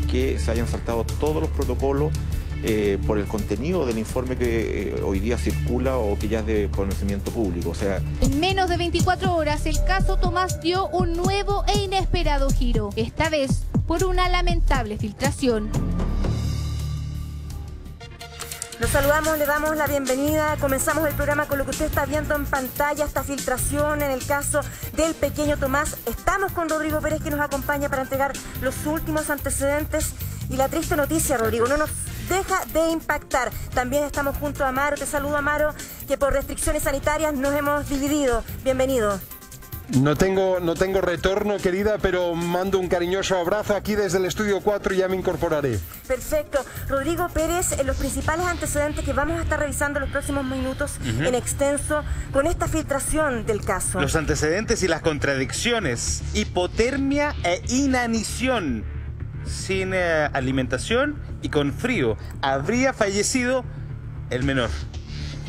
que se hayan saltado todos los protocolos por el contenido del informe que hoy día circula o que ya es de conocimiento público. O sea, en menos de 24 horas el caso Tomás dio un nuevo e inesperado giro, esta vez por una lamentable filtración. Los saludamos, le damos la bienvenida. Comenzamos el programa con lo que usted está viendo en pantalla, esta filtración en el caso del pequeño Tomás. Estamos con Rodrigo Pérez, que nos acompaña para entregar los últimos antecedentes. Y la triste noticia, Rodrigo, no nos deja de impactar. También estamos junto a Amaro. Te saludo, Amaro, que por restricciones sanitarias nos hemos dividido. Bienvenido. No tengo retorno, querida, pero mando un cariñoso abrazo aquí desde el Estudio 4 y ya me incorporaré. Perfecto. Rodrigo Pérez, los principales antecedentes que vamos a estar revisando en los próximos minutos en extenso con esta filtración del caso. Los antecedentes y las contradicciones. Hipotermia e inanición. Sin alimentación y con frío. Habría fallecido el menor.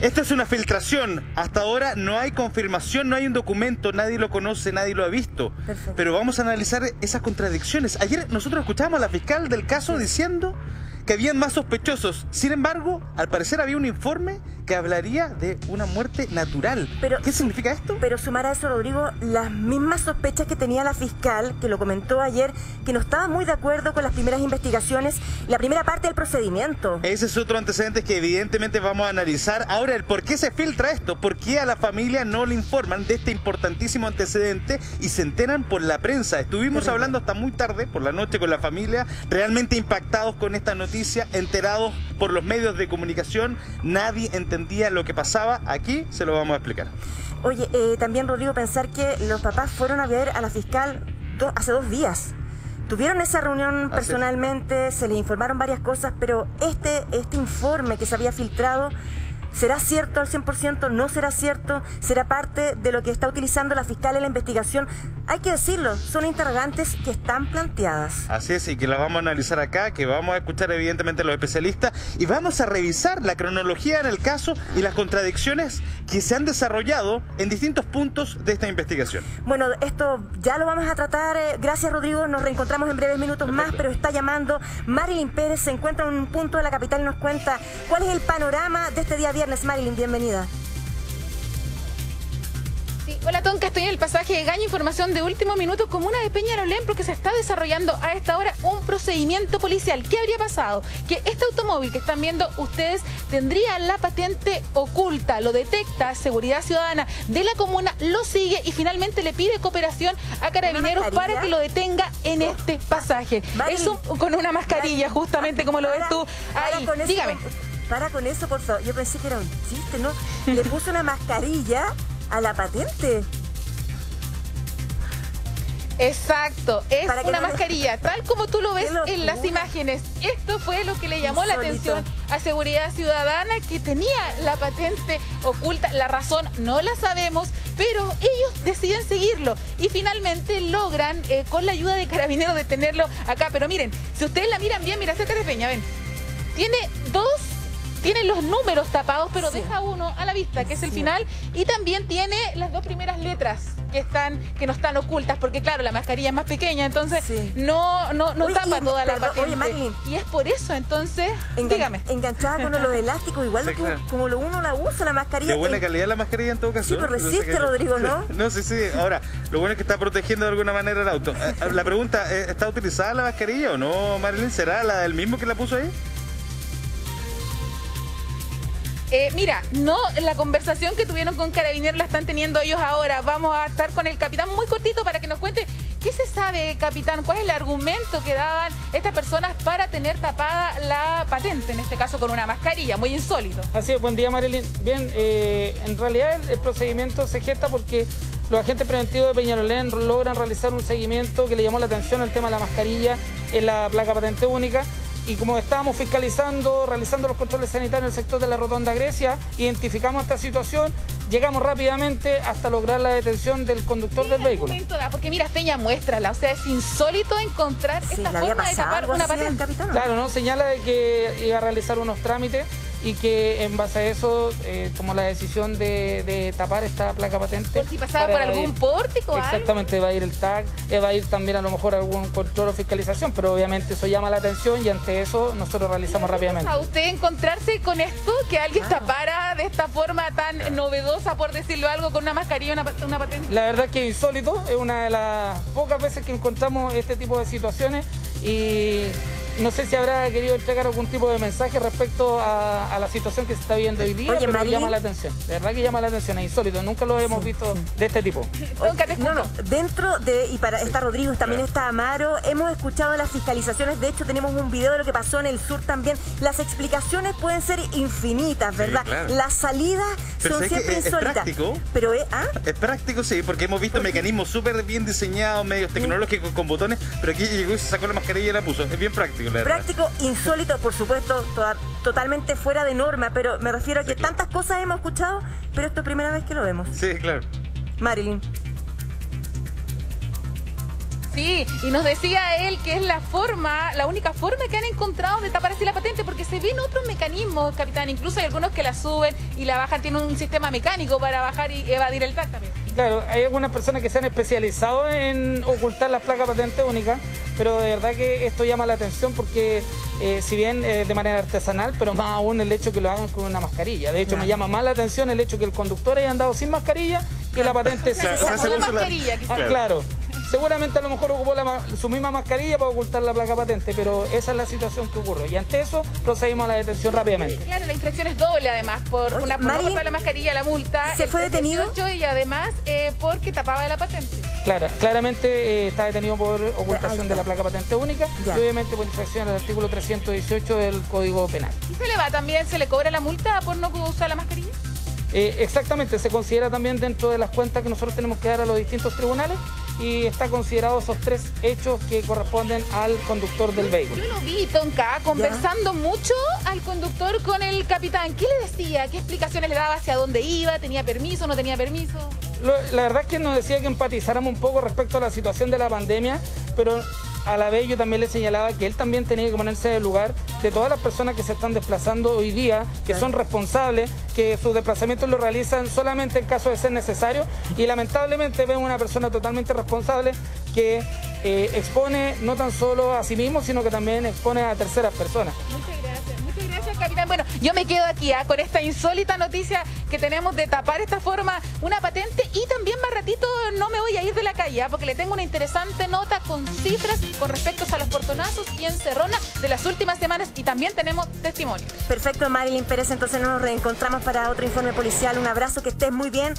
Esto es una filtración. Hasta ahora no hay confirmación, no hay un documento, nadie lo conoce, nadie lo ha visto. Perfecto. Pero vamos a analizar esas contradicciones. Ayer nosotros escuchábamos a la fiscal del caso diciendo que habían más sospechosos. Sin embargo, al parecer había un informe que hablaría de una muerte natural. ¿Qué significa esto? Pero sumar a eso, Rodrigo, las mismas sospechas que tenía la fiscal, que lo comentó ayer, que no estaba muy de acuerdo con las primeras investigaciones, la primera parte del procedimiento. Ese es otro antecedente que evidentemente vamos a analizar. Ahora, el por qué se filtra esto, por qué a la familia no le informan de este importantísimo antecedente y se enteran por la prensa. Estuvimos hablando hasta muy tarde, por la noche, con la familia, realmente impactados con esta noticia, enterados por los medios de comunicación. Nadie entendía lo que pasaba. Aquí se lo vamos a explicar. Oye, también, Rodrigo, pensar que los papás fueron a ver a la fiscal hace 2 días. Tuvieron esa reunión personalmente, se les informaron varias cosas, pero este informe que se había filtrado, ¿será cierto al 100%? ¿No será cierto? ¿Será parte de lo que está utilizando la fiscal en la investigación? Hay que decirlo, son interrogantes que están planteadas. Así es, y que las vamos a analizar acá, que vamos a escuchar evidentemente a los especialistas y vamos a revisar la cronología en el caso y las contradicciones que se han desarrollado en distintos puntos de esta investigación. Bueno, esto ya lo vamos a tratar. Gracias, Rodrigo, nos reencontramos en breves minutos más, pero está llamando Marilyn Pérez, se encuentra en un punto de la capital y nos cuenta cuál es el panorama de este día viernes. Marilyn, bienvenida. Sí, hola Tonka, estoy en el pasaje de Gaña, información de último minuto, comuna de Peñalolén, porque se está desarrollando a esta hora un procedimiento policial. ¿Qué habría pasado? Que este automóvil que están viendo ustedes tendría la patente oculta, lo detecta Seguridad Ciudadana de la comuna, lo sigue y finalmente le pide cooperación a Carabineros para que lo detenga en este pasaje. Eso con una mascarilla, justamente como lo ves tú ahí. Dígame. Para con eso, por favor. Yo pensé que era un chiste, ¿no? Le puso una mascarilla a la patente. Exacto, es una mascarilla, tal como tú lo ves en las imágenes. Esto fue lo que le llamó la atención a Seguridad Ciudadana, que tenía la patente oculta. La razón no la sabemos, pero ellos deciden seguirlo y finalmente logran, con la ayuda de Carabineros, detenerlo acá. Pero miren, si ustedes la miran bien, mira, acércate, Peña, ven. Tiene los números tapados, pero deja uno a la vista, que es el final, y también tiene las 2 primeras letras que no están ocultas, porque claro, la mascarilla es más pequeña, entonces no tapa toda la patente. Oye, Marilyn, y es por eso, entonces, dígame. Enganchada con lo elástico, igual sí, claro, como uno la usa, la mascarilla. Qué buena calidad la mascarilla en todo caso. Sí, pero resiste, Rodrigo, ¿no? No, sí. Ahora, lo bueno es que está protegiendo de alguna manera el auto. La pregunta, ¿está utilizada la mascarilla o no, Marilyn? ¿Será la del mismo que la puso ahí? Mira, no, la conversación que tuvieron con Carabineros la están teniendo ellos ahora. Vamos a estar con el capitán muy cortito para que nos cuente qué se sabe, capitán, cuál es el argumento que daban estas personas para tener tapada la patente, en este caso con una mascarilla, muy insólito. Así es, buen día, Marilyn. Bien, en realidad el procedimiento se gesta porque los agentes preventivos de Peñalolén logran realizar un seguimiento que le llamó la atención al tema de la mascarilla en la placa patente única. Y como estábamos fiscalizando, realizando los controles sanitarios en el sector de la Rotonda Grecia, identificamos esta situación, llegamos rápidamente hasta lograr la detención del conductor del vehículo. Porque mira, Peña, muéstrala, o sea, es insólito encontrar esta forma de tapar una patente. Claro, ¿no? Señala de que iba a realizar unos trámites y que en base a eso tomó la decisión de tapar esta placa patente. Por si pasaba por algún pórtico o algo. Exactamente, va a ir el tag, va a ir también a lo mejor algún control o fiscalización, pero obviamente eso llama la atención y ante eso nosotros realizamos rápidamente. ¿A usted encontrarse con esto, que alguien tapara de esta forma tan novedosa, por decirlo algo, con una mascarilla, una patente? La verdad que insólito, es una de las pocas veces que encontramos este tipo de situaciones y no sé si habrá querido entregar algún tipo de mensaje respecto a la situación que se está viviendo hoy día, pero llama la atención. De verdad que llama la atención, es insólito, nunca lo hemos visto de este tipo. Dentro de, y para está Rodrigo, también está Amaro, hemos escuchado las fiscalizaciones, de hecho tenemos un video de lo que pasó en el sur también. Las explicaciones pueden ser infinitas, ¿verdad? Sí, claro. Las salidas son siempre insólitas. Es práctico. Pero, es práctico, sí, porque hemos visto mecanismos súper bien diseñados, medios tecnológicos con botones, pero aquí llegó y se sacó la mascarilla y la puso. Es bien práctico. Práctico, insólito, por supuesto, totalmente fuera de norma, pero me refiero a que tantas cosas hemos escuchado, pero esto es primera vez que lo vemos. Sí, claro. Marilyn. Sí, y nos decía él que es la única forma que han encontrado de tapar así la patente, porque se ven otros mecanismos, capitán, incluso hay algunos que la suben y la bajan, tienen un sistema mecánico para bajar y evadir el tag también. Claro, hay algunas personas que se han especializado en ocultar las placas patente únicas, pero de verdad que esto llama la atención porque si bien de manera artesanal, pero más aún el hecho que lo hagan con una mascarilla. De hecho, me llama más la atención el hecho que el conductor haya andado sin mascarilla que la patente sin mascarilla. Claro. Seguramente a lo mejor ocupó su misma mascarilla para ocultar la placa patente, pero esa es la situación que ocurre. Y ante eso procedimos a la detención rápidamente. Claro, la infracción es doble además, por una por la mascarilla, la multa. ¿Se fue detenido? Y además porque tapaba la patente. Claro, claramente está detenido por ocultación de la placa patente única y obviamente por infracción al artículo 318 del Código Penal. ¿Y se le cobra la multa por no usar la mascarilla? Exactamente, se considera también dentro de las cuentas que nosotros tenemos que dar a los distintos tribunales y está considerado esos 3 hechos que corresponden al conductor del vehículo. Yo lo vi, Tonka, conversando mucho al conductor con el capitán. ¿Qué le decía? ¿Qué explicaciones le daba? ¿Hacia dónde iba? ¿Tenía permiso? ¿No tenía permiso? La verdad es que nos decía que empatizáramos un poco respecto a la situación de la pandemia, pero a la vez yo también le señalaba que él también tenía que ponerse en el lugar de todas las personas que se están desplazando hoy día, que son responsables, que sus desplazamientos los realizan solamente en caso de ser necesario y lamentablemente vemos una persona totalmente responsable que expone no tan solo a sí mismo, sino que también expone a terceras personas. Muchas gracias, capitán. Bueno, yo me quedo aquí con esta insólita noticia que tenemos de tapar esta forma una patente y también más ratito no me voy a ir de la calle porque le tengo una interesante nota con cifras con respecto a los portonazos y encerronas de las últimas semanas y también tenemos testimonio. Perfecto, Marilyn Pérez, entonces nos reencontramos para otro informe policial. Un abrazo, que estés muy bien,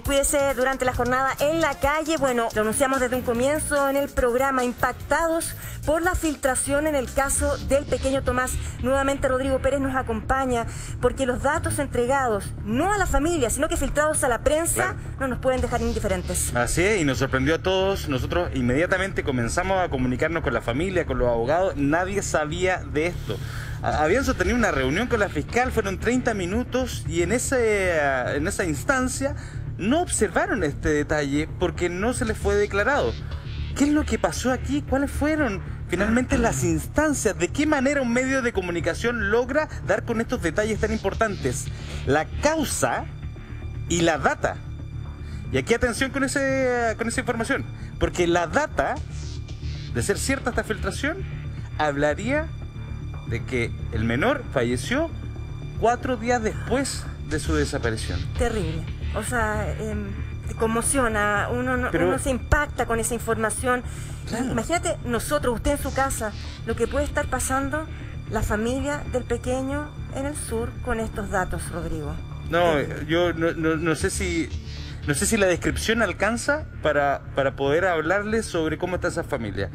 cuídese durante la jornada en la calle. Bueno, lo anunciamos desde un comienzo en el programa, impactados por la filtración en el caso del pequeño Tomás. Nuevamente Rodrigo Pérez nos acompaña porque los datos entregados no a la familia, sino que filtrados a la prensa, no nos pueden dejar indiferentes. Así es, y nos sorprendió a todos. Nosotros inmediatamente comenzamos a comunicarnos con la familia, con los abogados. Nadie sabía de esto. Habían sostenido una reunión con la fiscal, fueron 30 minutos y en esa instancia no observaron este detalle porque no se les fue declarado. ¿Qué es lo que pasó aquí? ¿Cuáles fueron finalmente las instancias? ¿De qué manera un medio de comunicación logra dar con estos detalles tan importantes? La causa y la data. Y aquí atención con esa información, porque la data, de ser cierta esta filtración, hablaría de que el menor falleció 4 días después de su desaparición. Terrible. O sea, te conmociona, uno se impacta con esa información. Claro. Imagínate nosotros, usted en su casa, lo que puede estar pasando la familia del pequeño en el sur con estos datos, Rodrigo. No, yo no sé si la descripción alcanza para poder hablarles sobre cómo está esa familia.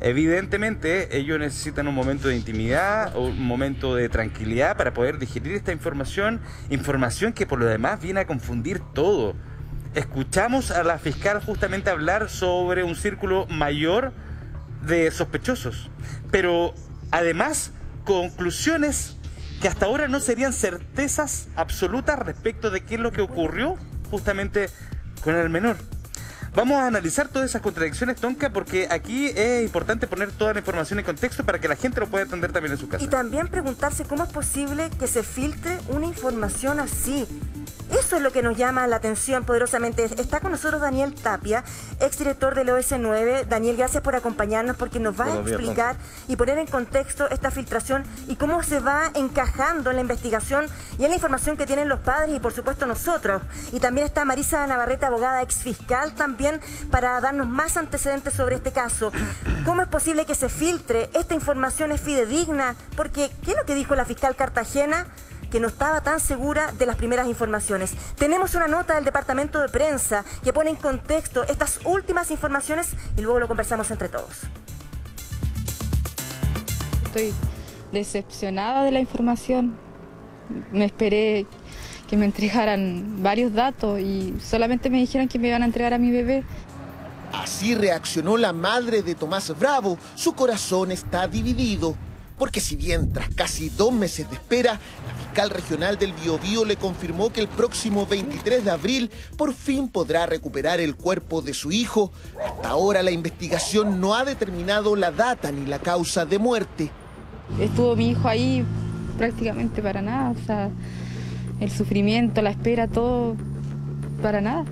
Evidentemente ellos necesitan un momento de intimidad, un momento de tranquilidad para poder digerir esta información que por lo demás viene a confundir todo. Escuchamos a la fiscal justamente hablar sobre un círculo mayor de sospechosos, pero además conclusiones que hasta ahora no serían certezas absolutas respecto de qué es lo que ocurrió justamente con el menor. Vamos a analizar todas esas contradicciones, Tonka, porque aquí es importante poner toda la información en contexto para que la gente lo pueda entender también en su casa. Y también preguntarse cómo es posible que se filtre una información así. Eso es lo que nos llama la atención poderosamente. Está con nosotros Daniel Tapia, exdirector del OS9. Daniel, gracias por acompañarnos porque nos va a explicar y poner en contexto esta filtración y cómo se va encajando en la investigación y en la información que tienen los padres y por supuesto nosotros. Y también está Marisa Navarrete, abogada exfiscal, también para darnos más antecedentes sobre este caso. ¿Cómo es posible que se filtre? ¿Esta información es fidedigna? Porque, ¿qué es lo que dijo la fiscal Cartagena? Que no estaba tan segura de las primeras informaciones. Tenemos una nota del departamento de prensa que pone en contexto estas últimas informaciones y luego lo conversamos entre todos. Estoy decepcionada de la información. Me esperé que me entregaran varios datos y solamente me dijeron que me iban a entregar a mi bebé. Así reaccionó la madre de Tomás Bravo. Su corazón está dividido. Porque si bien tras casi 2 meses de espera, la fiscal regional del Biobío le confirmó que el próximo 23 de abril por fin podrá recuperar el cuerpo de su hijo, hasta ahora la investigación no ha determinado la data ni la causa de muerte. Estuvo mi hijo ahí prácticamente para nada, o sea, el sufrimiento, la espera, todo para nada.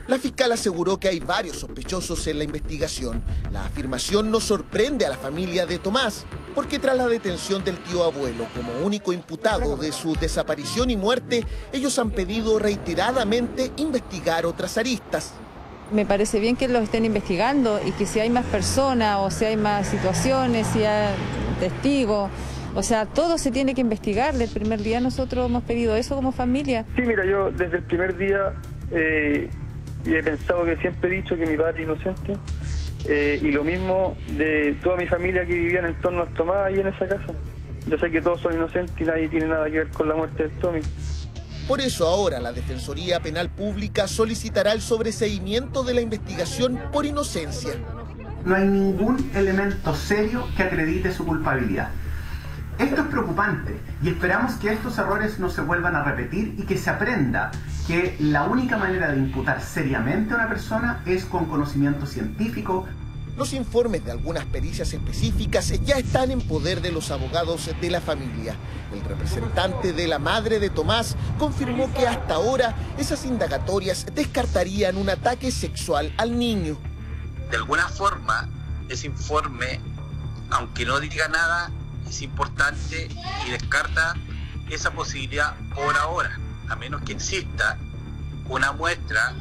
La fiscal aseguró que hay varios sospechosos en la investigación. La afirmación no sorprende a la familia de Tomás, porque tras la detención del tío abuelo como único imputado de su desaparición y muerte, ellos han pedido reiteradamente investigar otras aristas. Me parece bien que lo estén investigando y que si hay más personas o si hay más situaciones, si hay testigos, o sea, todo se tiene que investigar. Desde el primer día nosotros hemos pedido eso como familia. Sí, mira, yo desde el primer día y he pensado que siempre he dicho que mi padre es inocente y lo mismo de toda mi familia que vivía en el entorno de Tomás ahí en esa casa. Yo sé que todos son inocentes y nadie tiene nada que ver con la muerte de Tommy. Por eso ahora la Defensoría Penal Pública solicitará el sobreseimiento de la investigación por inocencia. No hay ningún elemento serio que acredite su culpabilidad. Esto es preocupante y esperamos que estos errores no se vuelvan a repetir y que se aprenda que la única manera de imputar seriamente a una persona es con conocimiento científico. Los informes de algunas pericias específicas ya están en poder de los abogados de la familia. El representante de la madre de Tomás confirmó que hasta ahora esas indagatorias descartarían un ataque sexual al niño. De alguna forma, ese informe, aunque no diga nada, es importante y descarta esa posibilidad por ahora, a menos que exista una muestra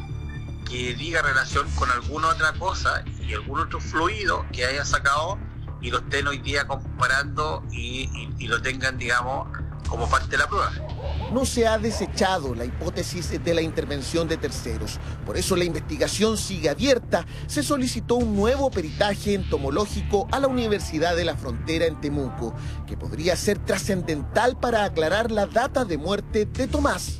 que diga relación con alguna otra cosa y algún otro fluido que haya sacado y lo estén hoy día comparando y lo tengan, digamos, como parte de la prueba. No se ha desechado la hipótesis de la intervención de terceros. Por eso la investigación sigue abierta. Se solicitó un nuevo peritaje entomológico a la Universidad de la Frontera en Temuco, que podría ser trascendental para aclarar la data de muerte de Tomás.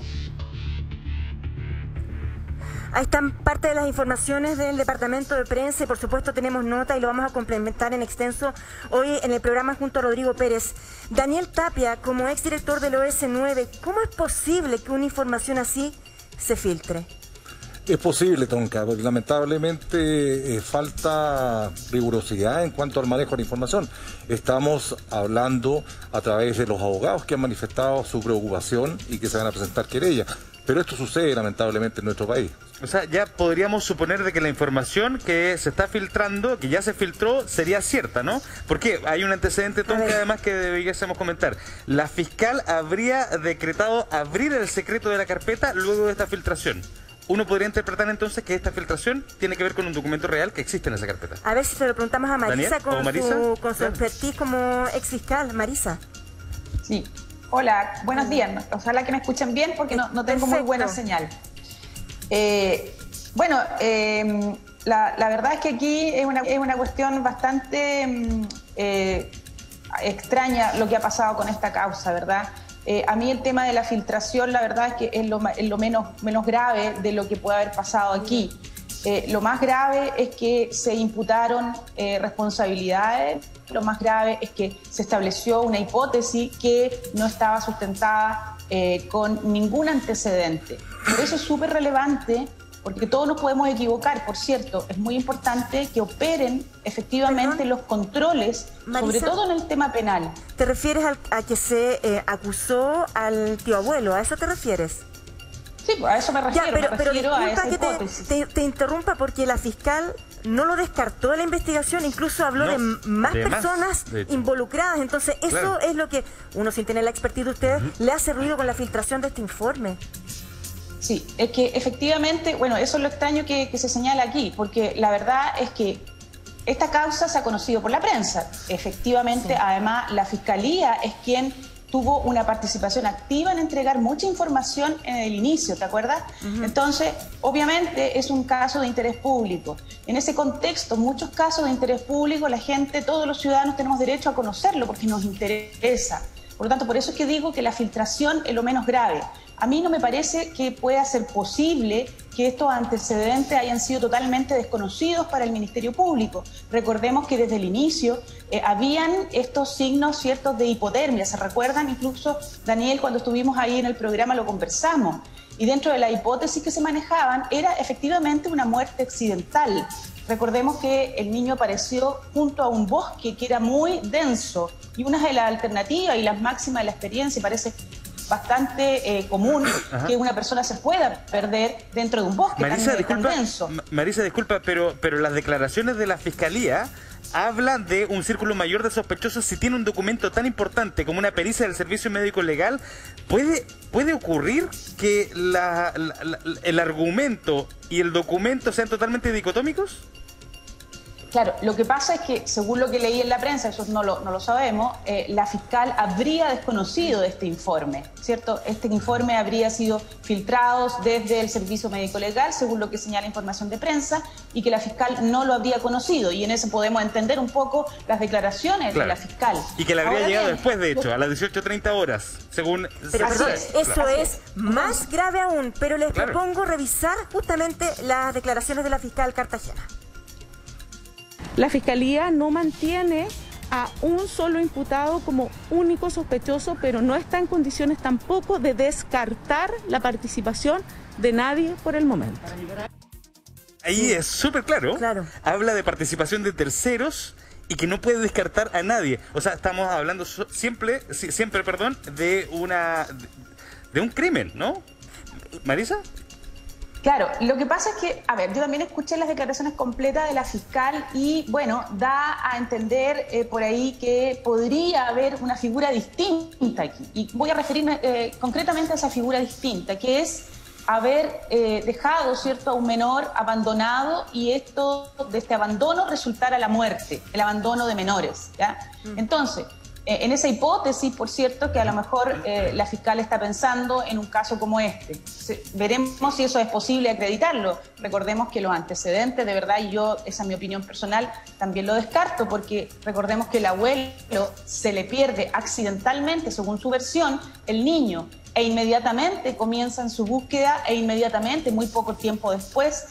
Ahí están parte de las informaciones del departamento de prensa y por supuesto tenemos nota y lo vamos a complementar en extenso hoy en el programa junto a Rodrigo Pérez. Daniel Tapia, como exdirector del OS9, ¿cómo es posible que una información así se filtre? Es posible, Tonka, porque lamentablemente falta rigurosidad en cuanto al manejo de la información. Estamos hablando a través de los abogados que han manifestado su preocupación y que se van a presentar querellas. Pero esto sucede lamentablemente en nuestro país. O sea, ya podríamos suponer de que la información que se está filtrando, que ya se filtró, sería cierta, ¿no? Porque hay un antecedente, Tonka, además que deberíamos comentar. La fiscal habría decretado abrir el secreto de la carpeta luego de esta filtración. Uno podría interpretar entonces que esta filtración tiene que ver con un documento real que existe en esa carpeta. A ver si se lo preguntamos a Marisa con su expertise como exfiscal. Marisa. Sí. Hola, buenos días. Ojalá que me escuchen bien porque no tengo muy buena señal. La verdad es que aquí es una cuestión bastante extraña lo que ha pasado con esta causa, ¿verdad? A mí el tema de la filtración, la verdad es que es lo menos grave de lo que puede haber pasado aquí. Lo más grave es que se imputaron responsabilidades. Lo más grave es que se estableció una hipótesis que no estaba sustentada con ningún antecedente. Por eso es súper relevante porque todos nos podemos equivocar. Por cierto, es muy importante que operen efectivamente los controles, Marisa, sobre todo en el tema penal. ¿Te refieres a que se acusó al tío abuelo? ¿A eso te refieres? Sí, a eso me refiero, pero a esa disculpa hipótesis. que te interrumpa, porque la fiscal no lo descartó de la investigación, incluso habló de más personas involucradas. Entonces, eso es lo que uno, sin tener la expertise de ustedes, le hace ruido con la filtración de este informe. Sí, es que efectivamente, bueno, eso es lo extraño que se señala aquí, porque la verdad es que esta causa se ha conocido por la prensa. Efectivamente, además, la Fiscalía es quien tuvo una participación activa en entregar mucha información en el inicio, ¿te acuerdas? Entonces, obviamente es un caso de interés público. En ese contexto, muchos casos de interés público, la gente, todos los ciudadanos tenemos derecho a conocerlo porque nos interesa. Por lo tanto, por eso es que digo que la filtración es lo menos grave. A mí no me parece que pueda ser posible que estos antecedentes hayan sido totalmente desconocidos para el Ministerio Público. Recordemos que desde el inicio habían estos signos ciertos de hipotermia. ¿Se recuerdan? Incluso, Daniel, cuando estuvimos ahí en el programa lo conversamos. Y dentro de la hipótesis que se manejaban era efectivamente una muerte accidental. Recordemos que el niño apareció junto a un bosque que era muy denso y una de las alternativas y las máximas de la experiencia parece bastante común que una persona se pueda perder dentro de un bosque tan denso. Marisa, disculpa, pero las declaraciones de la Fiscalía hablan de un círculo mayor de sospechosos. Si tiene un documento tan importante como una pericia del Servicio Médico Legal, ¿puede ocurrir que el argumento y el documento sean totalmente dicotómicos? Claro, lo que pasa es que, según lo que leí en la prensa, eso no lo sabemos, la fiscal habría desconocido de este informe, ¿cierto? Este informe habría sido filtrado desde el Servicio Médico Legal, según lo que señala información de prensa, y que la fiscal no lo habría conocido. Y en eso podemos entender un poco las declaraciones de la fiscal. Y que le habría llegado después, de hecho, a las 18:30 horas, según... Pero perdón, eso es más grave aún, pero les propongo revisar justamente las declaraciones de la fiscal Cartagena. La Fiscalía no mantiene a un solo imputado como único sospechoso, pero no está en condiciones tampoco de descartar la participación de nadie por el momento. Ahí es súper claro. Habla de participación de terceros y que no puede descartar a nadie. O sea, estamos hablando siempre, de un crimen, ¿no? ¿Marisa? Claro, lo que pasa es que, a ver, yo también escuché las declaraciones completas de la fiscal y, bueno, da a entender por ahí que podría haber una figura distinta aquí. Y voy a referirme concretamente a esa figura distinta, que es haber dejado, ¿cierto?, a un menor abandonado y de este abandono resultara la muerte, el abandono de menores, ¿ya? Entonces, en esa hipótesis, por cierto, que a lo mejor la fiscal está pensando en un caso como este. Veremos si eso es posible acreditarlo. Recordemos que los antecedentes, de verdad, y yo, esa es mi opinión personal, también lo descarto, porque recordemos que el abuelo se le pierde accidentalmente, según su versión, el niño, e inmediatamente comienzan su búsqueda, e inmediatamente, muy poco tiempo después,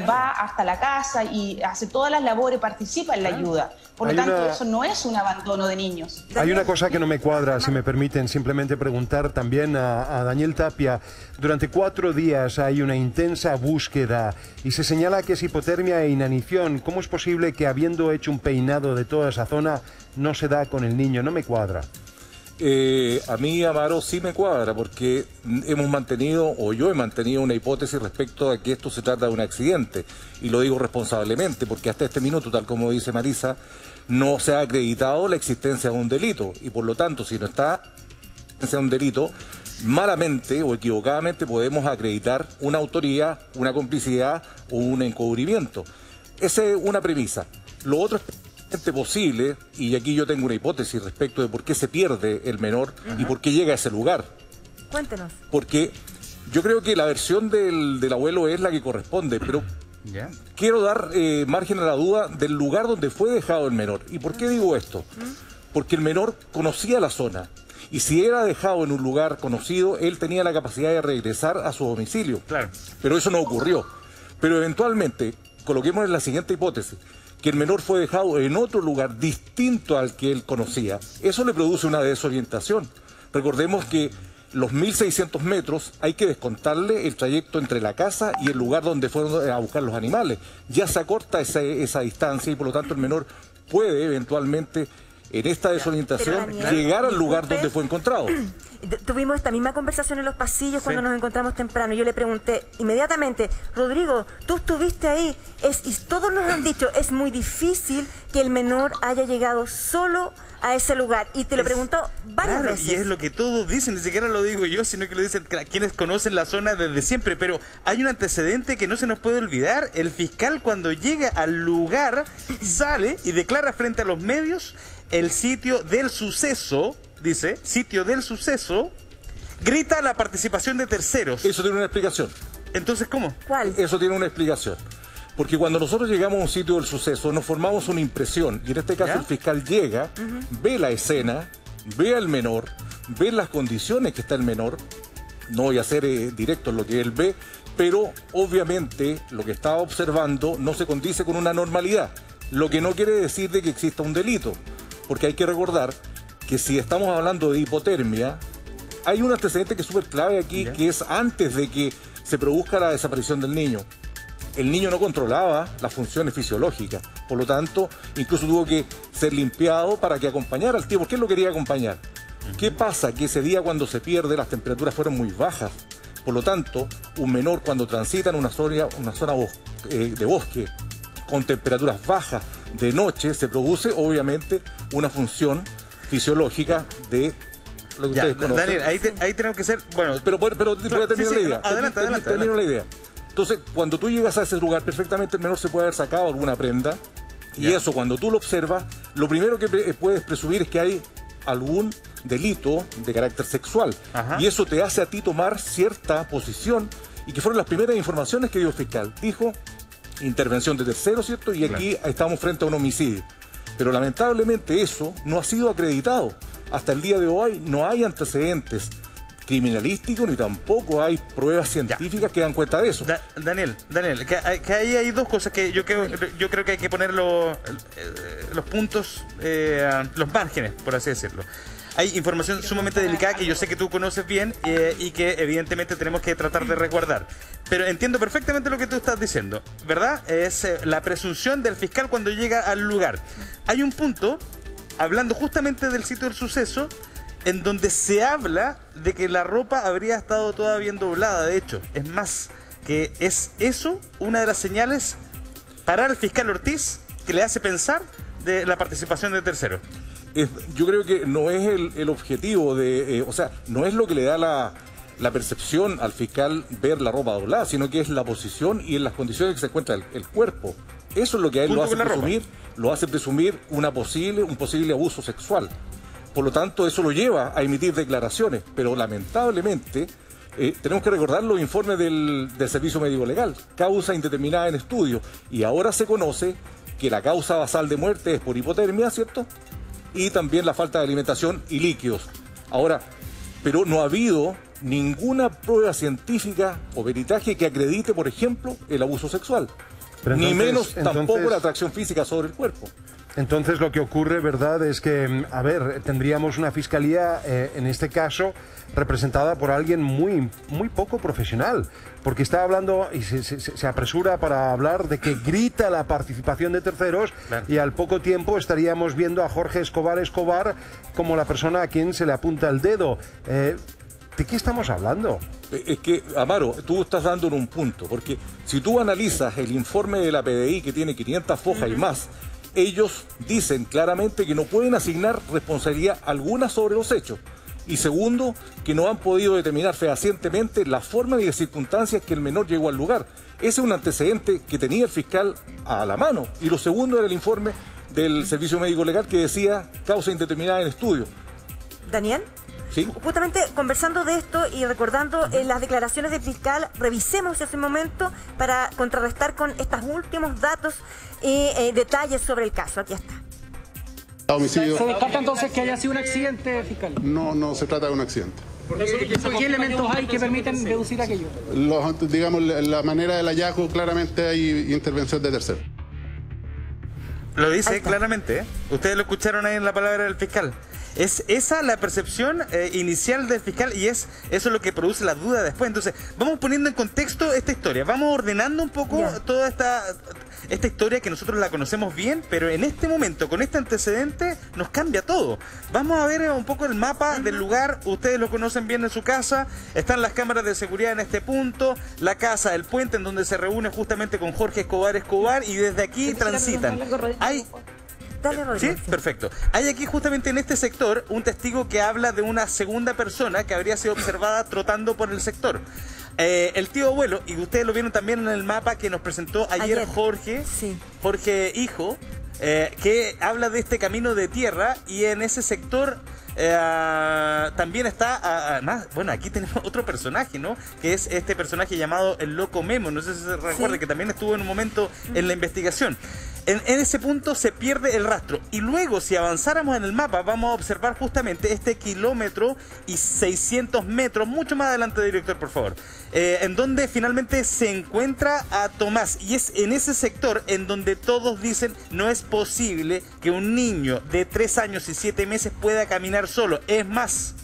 va hasta la casa y hace todas las labores, participa en la ayuda. Por lo tanto, eso no es un abandono de niños. Hay una cosa que no me cuadra, si me permiten simplemente preguntar también a Daniel Tapia. Durante 4 días hay una intensa búsqueda y se señala que es hipotermia e inanición. ¿Cómo es posible que, habiendo hecho un peinado de toda esa zona, no se da con el niño? No me cuadra. A mí, Amaro, sí me cuadra, porque hemos mantenido, o yo he mantenido una hipótesis respecto a que esto se trata de un accidente, y lo digo responsablemente, porque hasta este minuto, tal como dice Marisa, no se ha acreditado la existencia de un delito, y por lo tanto, si no está un delito, malamente o equivocadamente podemos acreditar una autoría, una complicidad o un encubrimiento. Esa es una premisa. Lo otro es posible, y aquí yo tengo una hipótesis respecto de por qué se pierde el menor y por qué llega a ese lugar. Cuéntenos. Porque yo creo que la versión del abuelo es la que corresponde, pero quiero dar margen a la duda del lugar donde fue dejado el menor. ¿Y por qué digo esto? Porque el menor conocía la zona, y si era dejado en un lugar conocido, él tenía la capacidad de regresar a su domicilio. Pero eso no ocurrió. Pero eventualmente, coloquemos en la siguiente hipótesis, que el menor fue dejado en otro lugar distinto al que él conocía. Eso le produce una desorientación. Recordemos que los 1.600 metros hay que descontarle el trayecto entre la casa y el lugar donde fueron a buscar los animales. Ya se acorta esa distancia y por lo tanto el menor puede eventualmente, en esta desorientación, llegar al lugar donde fue encontrado. Tuvimos esta misma conversación en los pasillos cuando nos encontramos temprano. Yo le pregunté inmediatamente, Rodrigo, tú estuviste ahí, y todos nos han dicho, es muy difícil que el menor haya llegado solo a ese lugar. Y te lo preguntó varias veces. Y es lo que todos dicen, ni siquiera lo digo yo, sino que lo dicen quienes conocen la zona desde siempre. Pero hay un antecedente que no se nos puede olvidar. El fiscal, cuando llega al lugar, sale y declara frente a los medios el sitio del suceso. Dice, sitio del suceso, grita la participación de terceros. Eso tiene una explicación. Entonces, ¿cómo? ¿Cuál? Eso tiene una explicación. Porque cuando nosotros llegamos a un sitio del suceso, nos formamos una impresión. Y en este caso el fiscal llega, ve la escena, ve al menor, ve las condiciones que está el menor. No voy a ser directo en lo que él ve, pero obviamente lo que estaba observando no se condice con una normalidad. Lo que no quiere decir de que exista un delito. Porque hay que recordar que si estamos hablando de hipotermia, hay un antecedente que es súper clave aquí, que es antes de que se produzca la desaparición del niño. El niño no controlaba las funciones fisiológicas, por lo tanto, incluso tuvo que ser limpiado para que acompañara al tío, porque él lo quería acompañar. ¿Qué pasa? Que ese día cuando se pierde las temperaturas fueron muy bajas, por lo tanto, un menor cuando transita en una zona de bosque con temperaturas bajas de noche, se produce obviamente una función fisiológica de lo que ustedes conocen. Daniel, ahí tenemos que ser... Bueno, pero voy a terminar la idea. Adelante. Termino la idea. Entonces, cuando tú llegas a ese lugar, perfectamente el menor se puede haber sacado alguna prenda. Y eso, cuando tú lo observas, lo primero que puedes presumir es que hay algún delito de carácter sexual. Y eso te hace a ti tomar cierta posición. Y que fueron las primeras informaciones que dio el fiscal. Dijo, intervención de terceros, ¿cierto? Y aquí estamos frente a un homicidio. Pero lamentablemente eso no ha sido acreditado. Hasta el día de hoy no hay antecedentes criminalísticos ni tampoco hay pruebas científicas que dan cuenta de eso. Daniel, que ahí hay dos cosas que yo creo que hay que poner los puntos, los márgenes, por así decirlo. Hay información sumamente delicada que yo sé que tú conoces bien y que evidentemente tenemos que tratar de resguardar. Pero entiendo perfectamente lo que tú estás diciendo, ¿verdad? Es la presunción del fiscal cuando llega al lugar. Hay un punto, hablando justamente del sitio del suceso, en donde se habla de que la ropa habría estado toda bien doblada. De hecho, es más, que es eso una de las señales para el fiscal Ortiz que le hace pensar de la participación de terceros. Yo creo que no es el objetivo de, o sea, no es lo que le da la percepción al fiscal ver la ropa doblada, sino que es la posición y en las condiciones que se encuentra el cuerpo. Eso es lo que a él lo hace presumir un posible abuso sexual. Por lo tanto, eso lo lleva a emitir declaraciones, pero lamentablemente tenemos que recordar los informes del Servicio Médico Legal, causa indeterminada en estudio, y ahora se conoce que la causa basal de muerte es por hipotermia, ¿cierto? Y también la falta de alimentación y líquidos. Ahora, pero no ha habido ninguna prueba científica o peritaje que acredite, por ejemplo, el abuso sexual. Pero ni menos tampoco la atracción física sobre el cuerpo. Entonces lo que ocurre, ¿verdad?, es que, a ver, tendríamos una fiscalía, en este caso, representada por alguien muy poco profesional, porque está hablando y se apresura para hablar de que grita la participación de terceros, y al poco tiempo estaríamos viendo a Jorge Escobar como la persona a quien se le apunta el dedo. ¿De qué estamos hablando? Es que, Amaro, tú estás dando en un punto, porque si tú analizas el informe de la PDI, que tiene 500 hojas y más, ellos dicen claramente que no pueden asignar responsabilidad alguna sobre los hechos. Y segundo, que no han podido determinar fehacientemente la forma y las circunstancias que el menor llegó al lugar. Ese es un antecedente que tenía el fiscal a la mano. Y lo segundo era el informe del Servicio Médico Legal que decía causa indeterminada en estudio. Daniel. ¿Sí? Justamente conversando de esto y recordando las declaraciones del fiscal, revisemos ese momento para contrarrestar con estos últimos datos y detalles sobre el caso. Aquí está. Homicidio. ¿Se descarta entonces que haya sido un accidente, fiscal? No se trata de un accidente. ¿Qué elementos hay que permiten deducir aquello? Digamos, la manera del hallazgo, claramente hay intervención de terceros. Lo dice claramente, ¿eh? Ustedes lo escucharon ahí en la palabra del fiscal. Es esa la percepción inicial del fiscal y eso es lo que produce la duda después. Entonces, vamos poniendo en contexto esta historia, vamos ordenando un poco toda esta historia que nosotros la conocemos bien, pero en este momento, con este antecedente, nos cambia todo. Vamos a ver un poco el mapa del lugar, ustedes lo conocen bien en su casa, están las cámaras de seguridad en este punto, la casa, el puente en donde se reúne justamente con Jorge Escobar, y desde aquí transitan. ¿Sí? Perfecto. Hay aquí justamente en este sector un testigo que habla de una segunda persona que habría sido observada trotando por el sector. El tío abuelo, y ustedes lo vieron también en el mapa que nos presentó ayer Jorge, Jorge hijo, que habla de este camino de tierra, y en ese sector también está, además, bueno, aquí tenemos otro personaje, ¿no? Que es este personaje llamado el Loco Memo, no sé si se recuerda, que también estuvo en un momento en la investigación. En ese punto se pierde el rastro, y luego si avanzáramos en el mapa vamos a observar justamente este 1,600 metros, mucho más adelante, director, por favor, en donde finalmente se encuentra a Tomás, y es en ese sector en donde todos dicen no es posible que un niño de 3 años y 7 meses pueda caminar solo. Es más,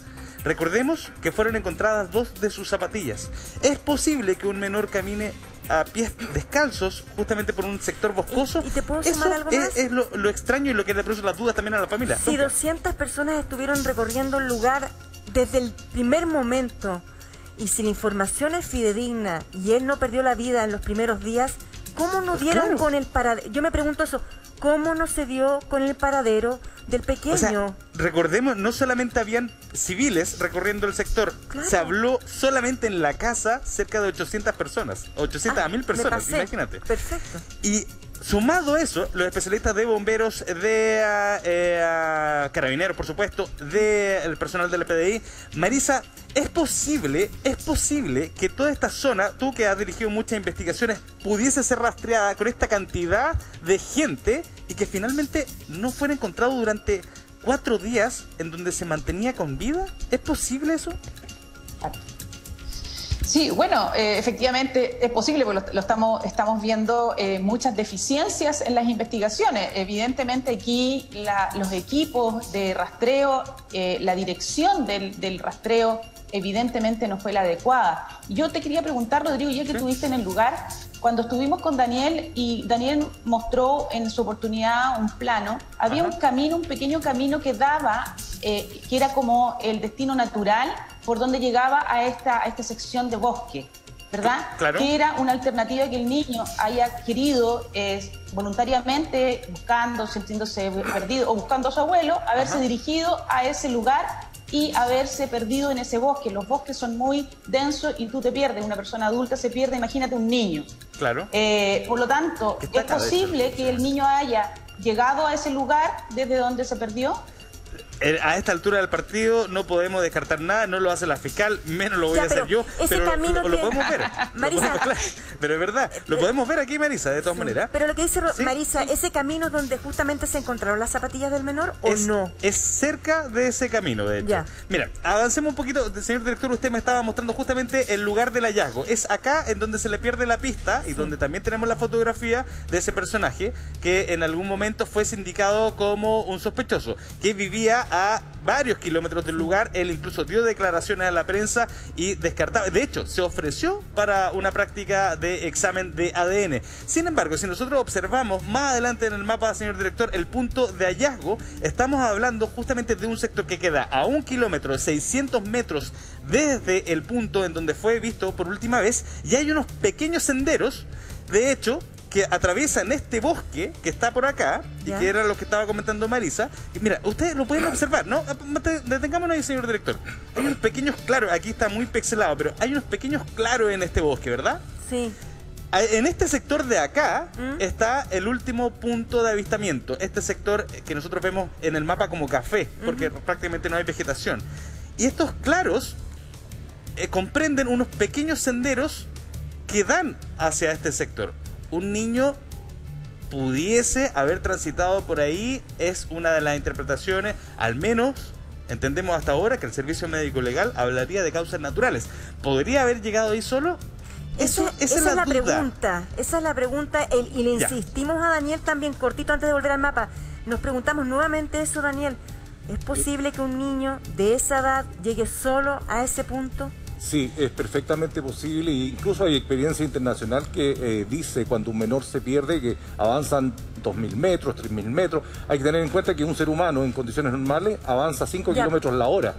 recordemos que fueron encontradas 2 de sus zapatillas. Es posible que un menor camine a pies descalzos justamente por un sector boscoso. ¿Y te puedo sumar algo más? Es lo extraño y lo que le produce las dudas también a la familia. Si 200 personas estuvieron recorriendo el lugar desde el primer momento, y si la información es fidedigna y él no perdió la vida en los primeros días, ¿cómo no dieron con el paradero? Yo me pregunto eso, ¿cómo no se dio con el paradero del pequeño? O sea, recordemos, no solamente habían civiles recorriendo el sector, se habló solamente en la casa cerca de 800 personas, 800 a 1000 personas, imagínate. Perfecto. Y sumado a eso, los especialistas de bomberos, de carabineros, por supuesto, del personal de la PDI, Marisa, es posible que toda esta zona, tú que has dirigido muchas investigaciones, pudiese ser rastreada con esta cantidad de gente y que finalmente no fuera encontrado durante 4 días en donde se mantenía con vida. ¿Es posible eso? Sí, bueno, efectivamente es posible, porque estamos viendo muchas deficiencias en las investigaciones. Evidentemente aquí los equipos de rastreo, la dirección del rastreo, evidentemente no fue la adecuada. Yo te quería preguntar, Rodrigo, ya que estuviste en el lugar, cuando estuvimos con Daniel, y Daniel mostró en su oportunidad un plano, había un camino, un pequeño camino que daba, que era como el destino natural por donde llegaba a esta sección de bosque, ¿verdad? Claro. Que era una alternativa que el niño haya querido voluntariamente, sintiéndose perdido, o buscando a su abuelo, haberse dirigido a ese lugar y haberse perdido en ese bosque. Los bosques son muy densos y tú te pierdes, una persona adulta se pierde, imagínate un niño. Claro. Por lo tanto, ¿es posible que el niño haya llegado a ese lugar desde donde se perdió? A esta altura del partido no podemos descartar nada, no lo hace la fiscal, menos lo voy a hacer yo, pero lo podemos ver. Marisa, pero es verdad, lo podemos ver aquí, Marisa, de todas maneras. Pero lo que dice Marisa, ¿ese camino es donde justamente se encontraron las zapatillas del menor o no? Es cerca de ese camino, de hecho. Mira, avancemos un poquito, señor director, usted me estaba mostrando justamente el lugar del hallazgo. Es acá en donde se le pierde la pista y donde también tenemos la fotografía de ese personaje que en algún momento fue sindicado como un sospechoso, que vivía a varios kilómetros del lugar. Él incluso dio declaraciones a la prensa y descartaba, de hecho se ofreció para una práctica de examen de ADN. Sin embargo, si nosotros observamos más adelante en el mapa, señor director, el punto de hallazgo, estamos hablando justamente de un sector que queda a 1,600 metros desde el punto en donde fue visto por última vez, y hay unos pequeños senderos, de hecho, que atraviesan este bosque que está por acá, y que era lo que estaba comentando Marisa. Y mira, ustedes lo pueden observar, ¿no? Detengámonos ahí, señor director. Hay unos pequeños claros, aquí está muy pixelado, pero hay unos pequeños claros en este bosque, ¿verdad? Sí. En este sector de acá está el último punto de avistamiento. Este sector que nosotros vemos en el mapa como café, porque prácticamente no hay vegetación. Y estos claros comprenden unos pequeños senderos que dan hacia este sector. Un niño pudiese haber transitado por ahí, es una de las interpretaciones, al menos entendemos hasta ahora que el servicio médico legal hablaría de causas naturales. ¿Podría haber llegado ahí solo? Esa es la pregunta. Esa es la pregunta, y le insistimos a Daniel también, cortito antes de volver al mapa. Nos preguntamos nuevamente eso, Daniel. ¿Es posible que un niño de esa edad llegue solo a ese punto? Sí, es perfectamente posible, e incluso hay experiencia internacional que dice cuando un menor se pierde que avanzan 2.000 metros, 3.000 metros. Hay que tener en cuenta que un ser humano en condiciones normales avanza 5 kilómetros la hora.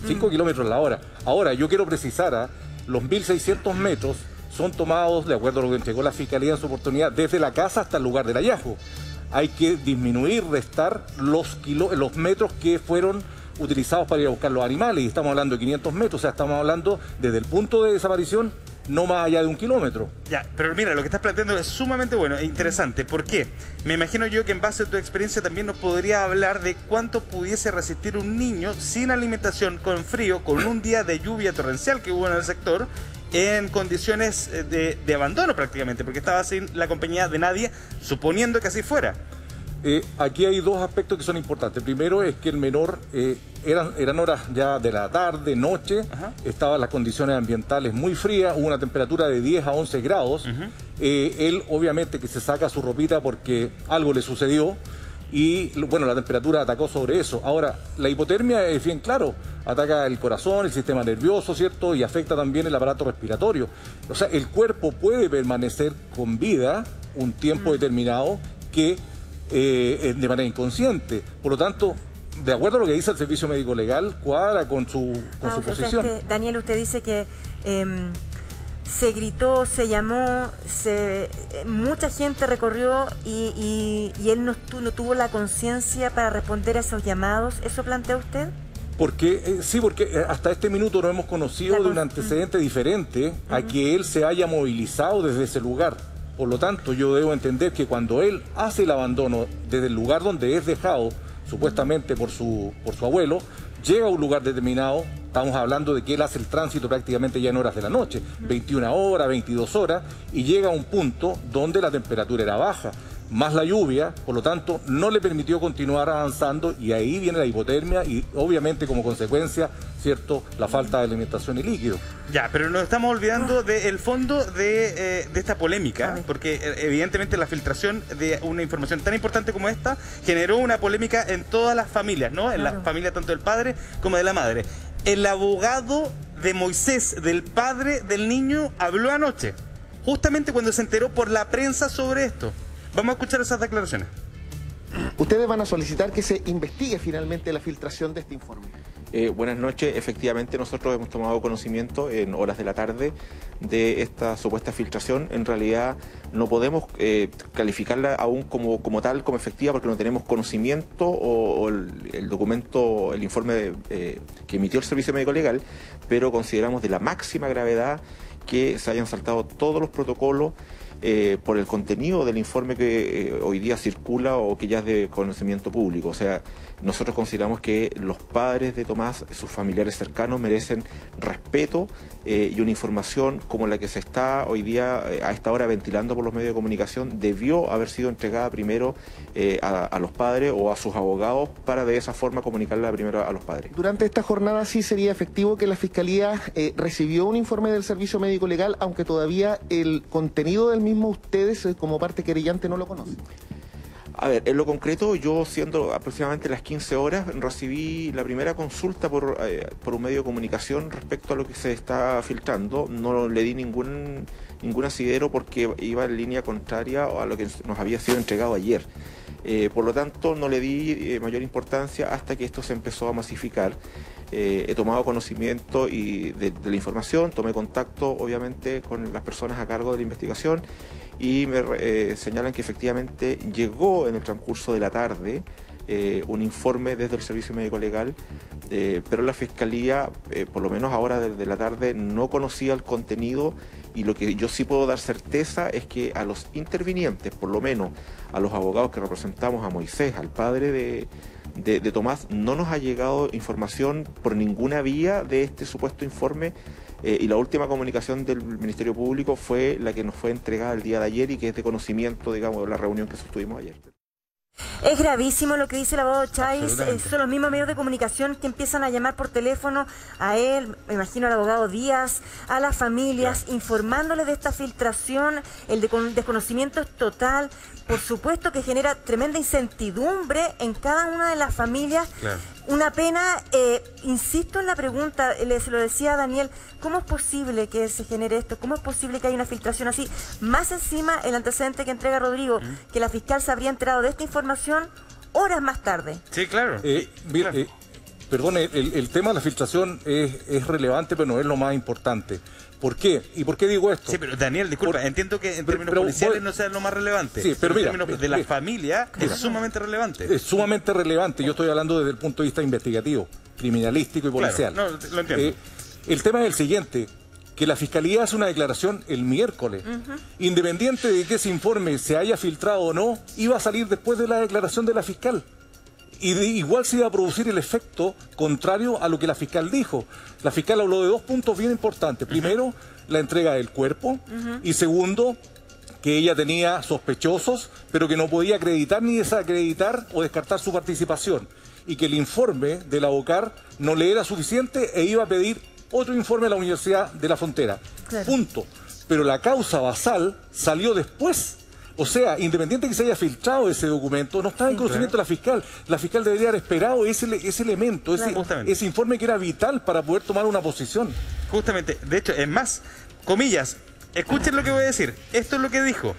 5 kilómetros la hora. Ahora, yo quiero precisar, los 1.600 metros son tomados, de acuerdo a lo que entregó la Fiscalía en su oportunidad, desde la casa hasta el lugar del hallazgo. Hay que disminuir, restar los metros que fueron utilizados para ir a buscar los animales, y estamos hablando de 500 metros, o sea, estamos hablando desde el punto de desaparición no más allá de 1 kilómetro. Ya, pero mira, lo que estás planteando es sumamente bueno e interesante. ¿Por qué? Me imagino yo que en base a tu experiencia también nos podría hablar de cuánto pudiese resistir un niño sin alimentación, con frío, con un día de lluvia torrencial que hubo en el sector, en condiciones de abandono prácticamente, porque estaba sin la compañía de nadie, suponiendo que así fuera. Aquí hay dos aspectos que son importantes. Primero es que el menor, eran horas ya de la tarde, noche, estaban las condiciones ambientales muy frías, hubo una temperatura de 10 a 11 grados. Él obviamente que se saca su ropita porque algo le sucedió y bueno, la temperatura atacó sobre eso. Ahora, la hipotermia es bien claro, ataca el corazón, el sistema nervioso, ¿cierto? Y afecta también el aparato respiratorio. O sea, el cuerpo puede permanecer con vida un tiempo determinado que de manera inconsciente. Por lo tanto, de acuerdo a lo que dice el Servicio Médico Legal, cuadra con su posición. Daniel, usted dice que se gritó, se llamó, mucha gente recorrió y él no tuvo la conciencia para responder a esos llamados. ¿Eso plantea usted? Porque sí, porque hasta este minuto no hemos conocido de un antecedente diferente a que él se haya movilizado desde ese lugar. Por lo tanto, yo debo entender que cuando él hace el abandono desde el lugar donde es dejado, supuestamente por su abuelo, llega a un lugar determinado, estamos hablando de que él hace el tránsito prácticamente ya en horas de la noche, 21 horas, 22 horas, y llega a un punto donde la temperatura era baja, más la lluvia, por lo tanto, no le permitió continuar avanzando y ahí viene la hipotermia y obviamente como consecuencia, ¿cierto?, la falta de alimentación y líquido. Ya, pero nos estamos olvidando del fondo de esta polémica, porque evidentemente la filtración de una información tan importante como esta generó una polémica en todas las familias, ¿no? En la familia tanto del padre como de la madre. El abogado de Moisés, del padre del niño, habló anoche, justamente cuando se enteró por la prensa sobre esto. Vamos a escuchar esas declaraciones. Ustedes van a solicitar que se investigue finalmente la filtración de este informe. Buenas noches. Efectivamente, nosotros hemos tomado conocimiento en horas de la tarde de esta supuesta filtración. En realidad no podemos calificarla aún como tal, como efectiva, porque no tenemos conocimiento o el documento, el informe que emitió el Servicio Médico Legal, pero consideramos de la máxima gravedad que se hayan saltado todos los protocolos por el contenido del informe que hoy día circula o que ya es de conocimiento público. O sea, nosotros consideramos que los padres de Tomás, sus familiares cercanos, merecen respeto y una información como la que se está hoy día a esta hora ventilando por los medios de comunicación debió haber sido entregada primero a los padres o a sus abogados para de esa forma comunicarla primero a los padres. Durante esta jornada sí sería efectivo que la Fiscalía recibió un informe del Servicio Médico Legal, aunque todavía el contenido del mismo ustedes como parte querellante no lo conocen. A ver, en lo concreto, yo siendo aproximadamente las 15 horas, recibí la primera consulta por un medio de comunicación respecto a lo que se está filtrando. No le di ningún asidero porque iba en línea contraria a lo que nos había sido entregado ayer. Por lo tanto, no le di mayor importancia hasta que esto se empezó a masificar. He tomado conocimiento de la información, tomé contacto obviamente con las personas a cargo de la investigación y me señalan que efectivamente llegó en el transcurso de la tarde un informe desde el Servicio Médico Legal, pero la Fiscalía, por lo menos ahora desde la tarde, no conocía el contenido, y lo que yo sí puedo dar certeza es que a los intervinientes, por lo menos a los abogados que representamos a Moisés, al padre de Tomás, no nos ha llegado información por ninguna vía de este supuesto informe. Y la última comunicación del Ministerio Público fue la que nos fue entregada el día de ayer y que es de conocimiento, digamos, de la reunión que sostuvimos ayer. Es gravísimo lo que dice el abogado Chávez. Son los mismos medios de comunicación que empiezan a llamar por teléfono a él, me imagino al abogado Díaz, a las familias, informándoles de esta filtración. El desconocimiento es total. Por supuesto que genera tremenda incertidumbre en cada una de las familias. Una pena, insisto en la pregunta, se lo decía a Daniel, ¿cómo es posible que se genere esto? ¿Cómo es posible que haya una filtración así? Más encima, el antecedente que entrega Rodrigo, que la fiscal se habría enterado de esta información horas más tarde. Sí, claro. Mira, perdón, el tema de la filtración es relevante, pero no es lo más importante. ¿Por qué? ¿Y por qué digo esto? Sí, pero Daniel, disculpa, entiendo que en términos policiales no sea lo más relevante. Sí, pero mira, en términos de la familia es sumamente relevante. Es sumamente relevante. Yo estoy hablando desde el punto de vista investigativo, criminalístico y policial. Claro, no, lo entiendo. El tema es el siguiente, que la Fiscalía hace una declaración el miércoles. Independiente de que ese informe se haya filtrado o no, iba a salir después de la declaración de la fiscal. Y igual se iba a producir el efecto contrario a lo que la fiscal dijo. La fiscal habló de 2 puntos bien importantes. Primero, la entrega del cuerpo. Y segundo, que ella tenía sospechosos, pero que no podía acreditar ni desacreditar o descartar su participación. Y que el informe de la OCAR no le era suficiente e iba a pedir otro informe a la Universidad de la Frontera. Claro. Punto. Pero la causa basal salió después. O sea, independiente de que se haya filtrado ese documento, no estaba en conocimiento de la fiscal. La fiscal debería haber esperado ese elemento, ese informe que era vital para poder tomar una posición. Justamente, de hecho, es más, comillas, escuchen lo que voy a decir. Esto es lo que dijo.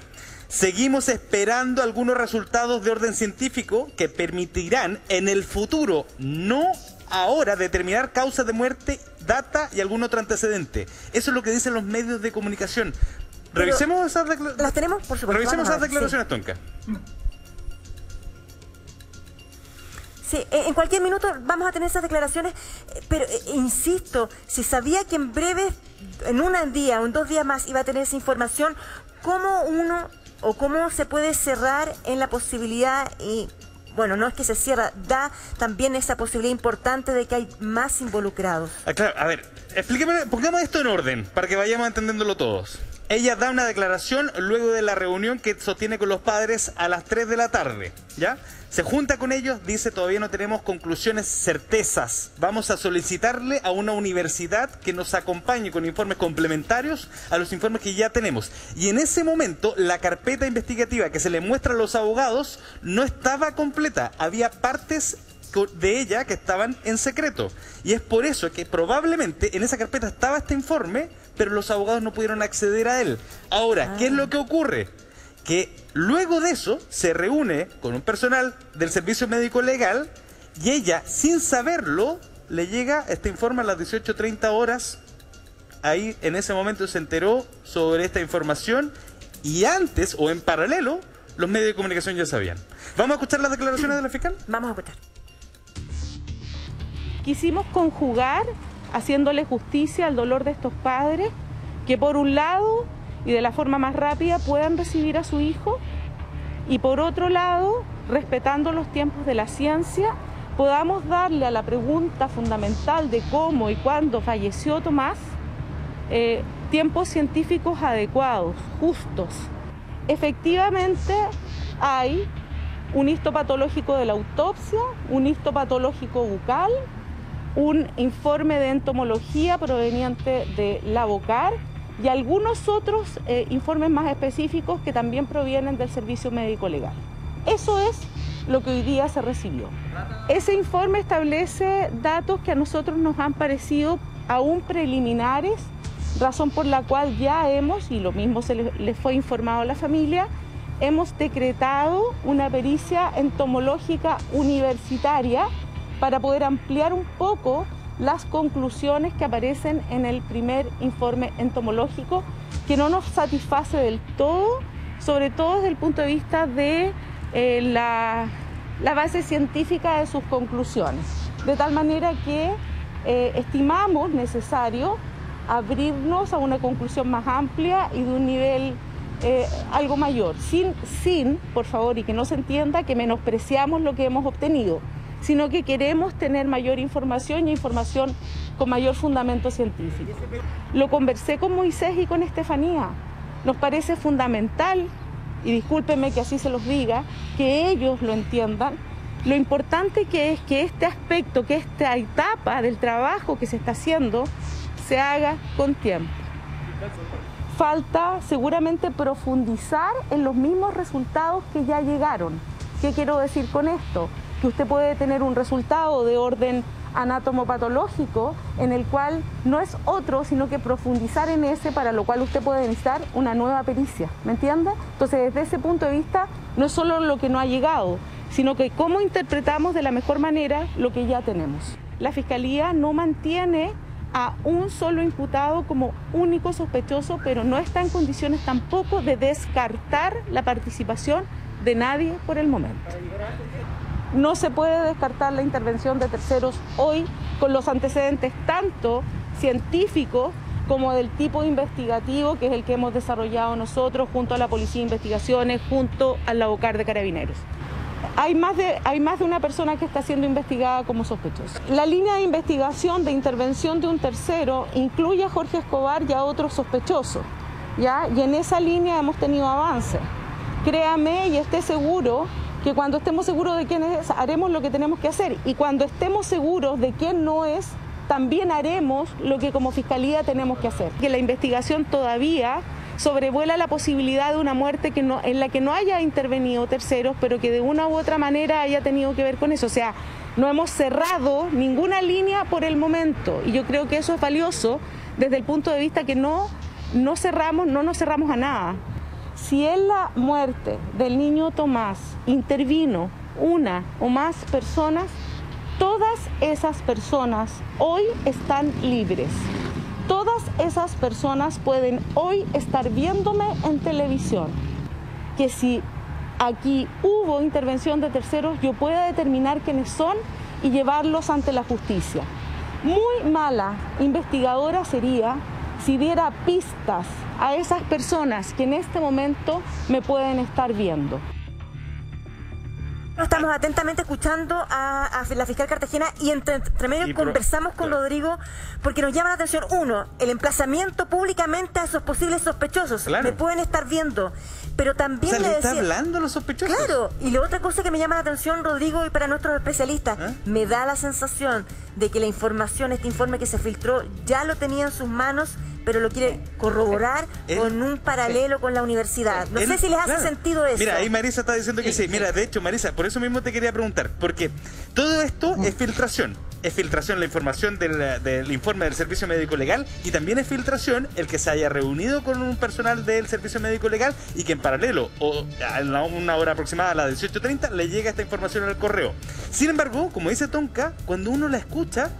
Seguimos esperando algunos resultados de orden científico que permitirán en el futuro, no ahora, determinar causas de muerte, data y algún otro antecedente. Eso es lo que dicen los medios de comunicación. Revisemos esas declaraciones. ¿Las tenemos? Por supuesto. Revisemos esas declaraciones, sí. Tonka. Sí, en cualquier minuto vamos a tener esas declaraciones, pero insisto, si sabía que en breve, en un día o en 2 días más iba a tener esa información, ¿cómo uno o cómo se puede cerrar en la posibilidad y... Bueno, no es que se cierra, da también esa posibilidad importante de que hay más involucrados? Claro, a ver, explíqueme, pongamos esto en orden para que vayamos entendiéndolo todos. Ella da una declaración luego de la reunión que sostiene con los padres a las 3 de la tarde, ¿ya? Se junta con ellos, dice, todavía no tenemos conclusiones certezas. Vamos a solicitarle a una universidad que nos acompañe con informes complementarios a los informes que ya tenemos. Y en ese momento, la carpeta investigativa que se le muestra a los abogados no estaba completa. Había partes de ella que estaban en secreto. Y es por eso que probablemente en esa carpeta estaba este informe, pero los abogados no pudieron acceder a él. Ahora, ¿qué es lo que ocurre? Que luego de eso se reúne con un personal del Servicio Médico Legal y ella, sin saberlo, le llega este informe a las 18:30 horas. Ahí en ese momento se enteró sobre esta información y antes o en paralelo los medios de comunicación ya sabían. ¿Vamos a escuchar las declaraciones de la fiscal? Vamos a escuchar. Quisimos conjugar, haciéndole justicia al dolor de estos padres, que por un lado y de la forma más rápida puedan recibir a su hijo y por otro lado, respetando los tiempos de la ciencia, podamos darle a la pregunta fundamental de cómo y cuándo falleció Tomás tiempos científicos adecuados, justos. Efectivamente hay un histopatológico de la autopsia, un histopatológico bucal, un informe de entomología proveniente de la OCAR y algunos otros informes más específicos que también provienen del Servicio Médico Legal. Eso es lo que hoy día se recibió. Ese informe establece datos que a nosotros nos han parecido aún preliminares, razón por la cual ya hemos, y lo mismo se les fue informado a la familia, hemos decretado una pericia entomológica universitaria para poder ampliar un poco las conclusiones que aparecen en el primer informe entomológico, que no nos satisface del todo, sobre todo desde el punto de vista de la base científica de sus conclusiones. De tal manera que estimamos necesario abrirnos a una conclusión más amplia y de un nivel algo mayor, sin, por favor, y que no se entienda que menospreciamos lo que hemos obtenido, sino que queremos tener mayor información y información con mayor fundamento científico. Lo conversé con Moisés y con Estefanía. Nos parece fundamental, y discúlpenme que así se los diga, que ellos lo entiendan, lo importante que es que este aspecto, que esta etapa del trabajo que se está haciendo, se haga con tiempo. Falta seguramente profundizar en los mismos resultados que ya llegaron. ¿Qué quiero decir con esto? que usted puede tener un resultado de orden anatomopatológico en el cual no es otro sino que profundizar en ese, para lo cual usted puede necesitar una nueva pericia, ¿me entiende? Entonces desde ese punto de vista no es solo lo que no ha llegado, sino que cómo interpretamos de la mejor manera lo que ya tenemos. La Fiscalía no mantiene a un solo imputado como único sospechoso, pero no está en condiciones tampoco de descartar la participación de nadie por el momento. No se puede descartar la intervención de terceros hoy con los antecedentes tanto científicos como del tipo investigativo, que es el que hemos desarrollado nosotros junto a la Policía de Investigaciones, junto al Labocar de Carabineros. Hay más de una persona que está siendo investigada como sospechosa. La línea de investigación de intervención de un tercero incluye a Jorge Escobar y a otros sospechosos, ¿ya? Y en esa línea hemos tenido avances. Créame y esté seguro que cuando estemos seguros de quién es, haremos lo que tenemos que hacer. Y cuando estemos seguros de quién no es, también haremos lo que como Fiscalía tenemos que hacer. Que la investigación todavía sobrevuela la posibilidad de una muerte en la que no haya intervenido terceros, pero que de una u otra manera haya tenido que ver con eso. O sea, no hemos cerrado ninguna línea por el momento. Y yo creo que eso es valioso desde el punto de vista que no nos cerramos a nada. Si en la muerte del niño Tomás intervino una o más personas, todas esas personas hoy están libres. Todas esas personas pueden hoy estar viéndome en televisión. Que si aquí hubo intervención de terceros, yo pueda determinar quiénes son y llevarlos ante la justicia. Muy mala investigadora sería si diera pistas a esas personas que en este momento me pueden estar viendo. Estamos atentamente escuchando a la fiscal Cartagena y entre medio conversamos con Rodrigo porque nos llama la atención, uno, el emplazamiento públicamente a esos posibles sospechosos. Claro. Me pueden estar viendo, pero también... O sea, ¿le está hablando a los sospechosos? Claro, y la otra cosa que me llama la atención, Rodrigo, y para nuestros especialistas, me da la sensación de que la información, este informe que se filtró, ya lo tenía en sus manos, pero lo quiere corroborar con un paralelo con la universidad. No sé si les hace sentido eso. Mira, ahí Marisa está diciendo que sí. Mira, de hecho, Marisa, por eso mismo te quería preguntar, porque todo esto es filtración. Es filtración la información del informe del Servicio Médico Legal y también es filtración el que se haya reunido con un personal del Servicio Médico Legal y que en paralelo, o a una hora aproximada a las 18:30, le llega esta información al correo. Sin embargo, como dice Tonka, cuando uno la escucha,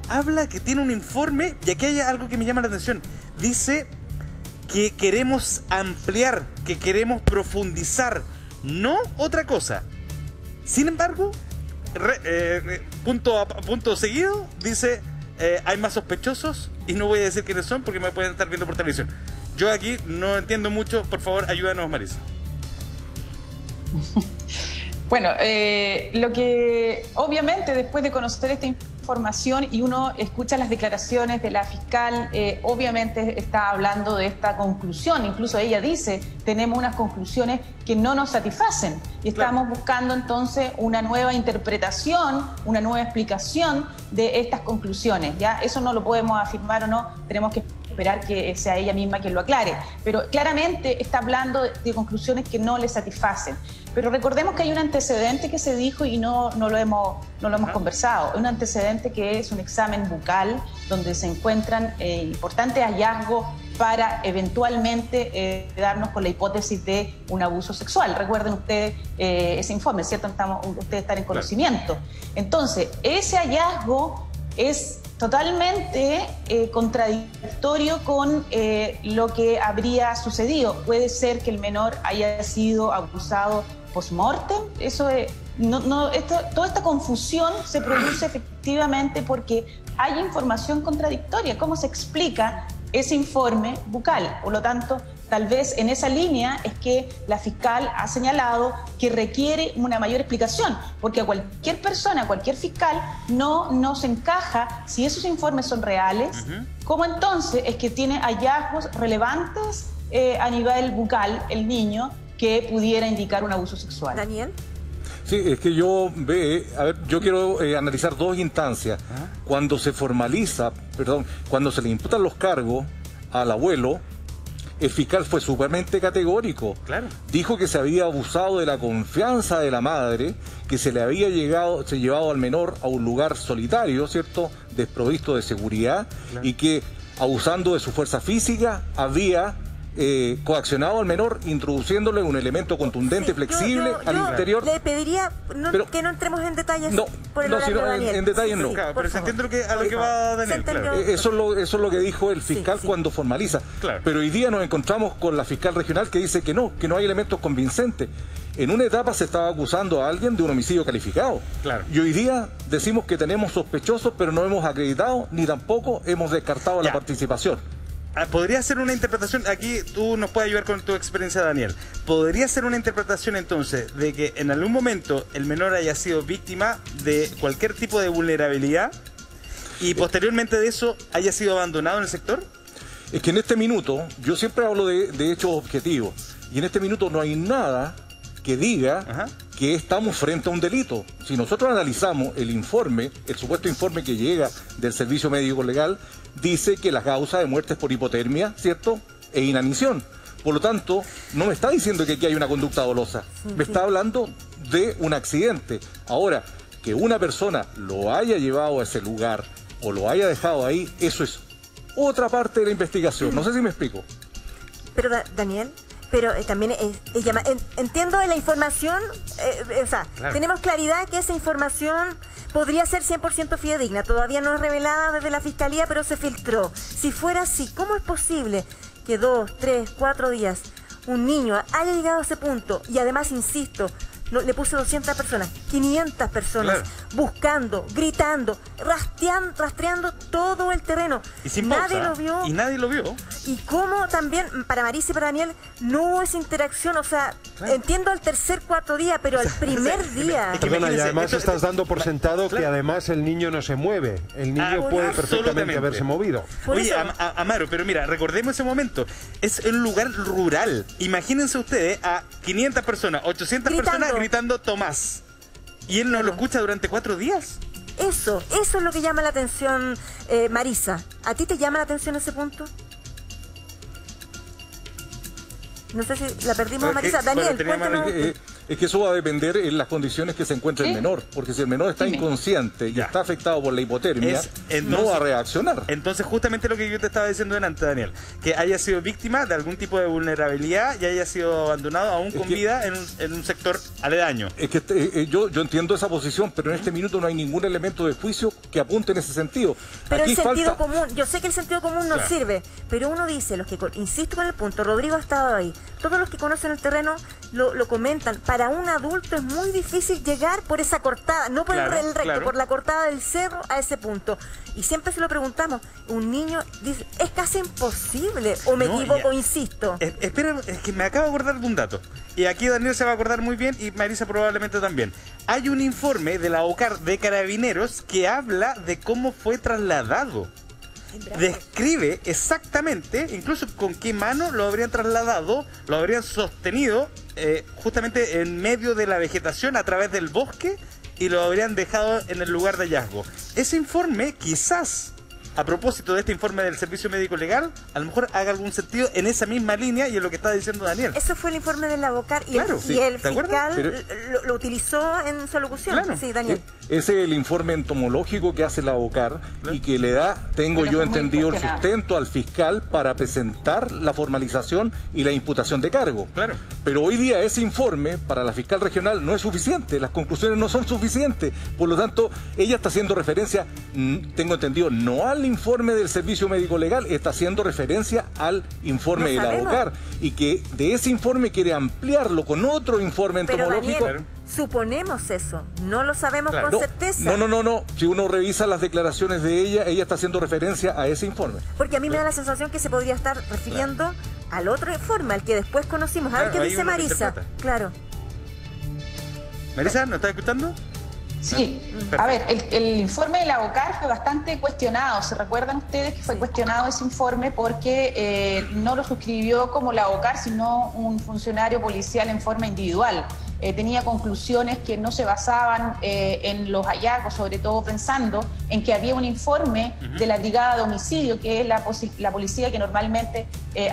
habla que tiene un informe, y aquí hay algo que me llama la atención. Dice que queremos ampliar, que queremos profundizar, no otra cosa. Sin embargo, punto seguido, dice, hay más sospechosos y no voy a decir quiénes son porque me pueden estar viendo por televisión. Yo aquí no entiendo mucho, por favor, ayúdanos, Marisa. Bueno, lo que obviamente después de conocer esta información y uno escucha las declaraciones de la fiscal, obviamente está hablando de esta conclusión. Incluso ella dice, tenemos unas conclusiones que no nos satisfacen y estamos buscando entonces una nueva interpretación, una nueva explicación de estas conclusiones. Ya eso no lo podemos afirmar o no, tenemos que esperar que sea ella misma quien lo aclare, pero claramente está hablando de conclusiones que no le satisfacen. Pero recordemos que hay un antecedente que se dijo y no lo hemos conversado, un antecedente que es un examen bucal donde se encuentran importantes hallazgos para eventualmente darnos con la hipótesis de un abuso sexual. Recuerden ustedes ese informe, ¿cierto? Ustedes están en conocimiento. Entonces, ese hallazgo es totalmente contradictorio con lo que habría sucedido. Puede ser que el menor haya sido abusado post-mortem. Eso es, toda esta confusión se produce efectivamente porque hay información contradictoria. ¿Cómo se explica ese informe bucal? Por lo tanto, tal vez en esa línea es que la fiscal ha señalado que requiere una mayor explicación, porque a cualquier persona, a cualquier fiscal, no nos encaja si esos informes son reales, ¿cómo entonces es que tiene hallazgos relevantes a nivel bucal el niño que pudiera indicar un abuso sexual? Daniel. Sí, es que yo quiero analizar dos instancias. Cuando se formaliza, cuando se le imputan los cargos al abuelo, el fiscal fue sumamente categórico. Claro. Dijo que se había abusado de la confianza de la madre, que se le había llevado al menor a un lugar solitario, ¿cierto?, desprovisto de seguridad, claro, y que abusando de su fuerza física había coaccionado al menor, introduciéndole un elemento contundente, flexible al interior. Le pediría que no entremos en detalles por el horario de Daniel. En detalles no. Claro, pero se entiende a lo que va Daniel. Claro. Eso es lo que dijo el fiscal cuando formaliza. Claro. Pero hoy día nos encontramos con la fiscal regional que dice que no hay elementos convincentes. En una etapa se estaba acusando a alguien de un homicidio calificado. Claro. Y hoy día decimos que tenemos sospechosos, pero no hemos acreditado ni tampoco hemos descartado la participación. Podría ser una interpretación, aquí tú nos puedes ayudar con tu experiencia, Daniel. ¿Podría ser una interpretación entonces de que en algún momento el menor haya sido víctima de cualquier tipo de vulnerabilidad y posteriormente de eso haya sido abandonado en el sector? Es que en este minuto, yo siempre hablo de hechos objetivos, y en este minuto no hay nada que diga que estamos frente a un delito. Si nosotros analizamos el informe, el supuesto informe que llega del Servicio Médico Legal, dice que la causa de muerte es por hipotermia, ¿cierto?, e inanición. Por lo tanto, no me está diciendo que aquí hay una conducta dolosa, me está hablando de un accidente. Ahora, que una persona lo haya llevado a ese lugar o lo haya dejado ahí, eso es otra parte de la investigación. No sé si me explico. Pero, Daniel, pero también entiendo de la información, tenemos claridad que esa información podría ser 100% fidedigna, todavía no es revelada desde la Fiscalía, pero se filtró. Si fuera así, ¿cómo es posible que 2, 3, 4 días un niño haya llegado a ese punto? Y además, insisto, le puse 200 personas, 500 personas, buscando, gritando, rastreando todo el terreno. Y sin nadie pausa, lo vio. Y nadie lo vio. Y cómo también, para Marisa y para Daniel, no hubo esa interacción. O sea, entiendo al tercer, cuarto día, pero al primer día. Perdona, y además estás dando por sentado que además el niño no se mueve. El niño puede perfectamente haberse movido. Oye, Amaro, pero mira, recordemos ese momento. Es un lugar rural. Imagínense ustedes a 500 personas, 800 personas gritando Tomás. ¿Y él no lo escucha durante 4 días? Eso es lo que llama la atención, Marisa. ¿A ti te llama la atención ese punto? No sé si la perdimos, Marisa. Daniel, cuéntanos. Es que eso va a depender en las condiciones que se encuentre el menor, porque si el menor está inconsciente y está afectado por la hipotermia, no va a reaccionar. Entonces, justamente lo que yo te estaba diciendo delante, Daniel, que haya sido víctima de algún tipo de vulnerabilidad y haya sido abandonado aún con vida en un sector aledaño. Es que yo entiendo esa posición, pero en este minuto no hay ningún elemento de juicio que apunte en ese sentido. Pero el sentido común, yo sé que el sentido común no sirve, pero uno dice, insisto con el punto, Rodrigo ha estado ahí, todos los que conocen el terreno lo comentan. Para un adulto es muy difícil llegar por esa cortada, no por el recto, por la cortada del cerro a ese punto. Y siempre se lo preguntamos, un niño dice, es casi imposible, o me equivoco, insisto. Espera, es que me acabo de acordar de un dato. Y aquí Daniel se va a acordar muy bien y Marisa probablemente también. Hay un informe de la OCAR de Carabineros que habla de cómo fue trasladado. Describe exactamente, incluso con qué mano lo habrían trasladado, lo habrían sostenido justamente en medio de la vegetación a través del bosque y lo habrían dejado en el lugar de hallazgo. Ese informe quizás, a propósito de este informe del Servicio Médico Legal, a lo mejor haga algún sentido en esa misma línea y en lo que está diciendo Daniel. Eso fue el informe de la OCAR y el fiscal lo utilizó en su alocución. Sí, Daniel. Ese es el informe entomológico que hace la OCAR y que le da, tengo yo entendido, el sustento al fiscal para presentar la formalización y la imputación de cargo. Pero hoy día ese informe para la fiscal regional no es suficiente, las conclusiones no son suficientes. Por lo tanto, ella está haciendo referencia, tengo entendido, no al informe del Servicio Médico Legal, está haciendo referencia al informe de la OCAR y que de ese informe quiere ampliarlo con otro informe entomológico. Daniel, suponemos eso, no lo sabemos con certeza. No. Si uno revisa las declaraciones de ella está haciendo referencia a ese informe. Porque a mí me da la sensación que se podría estar refiriendo al otro informe, al que después conocimos. A ver qué dice Marisa. Marisa, ¿nos estás escuchando? Sí, a ver, el informe de la OCAR fue bastante cuestionado. ¿Se recuerdan ustedes que fue cuestionado ese informe porque no lo suscribió como la OCAR, sino un funcionario policial en forma individual? tenía conclusiones que no se basaban en los hallazgos, sobre todo pensando en que había un informe de la Brigada de Homicidio, que es la policía que normalmente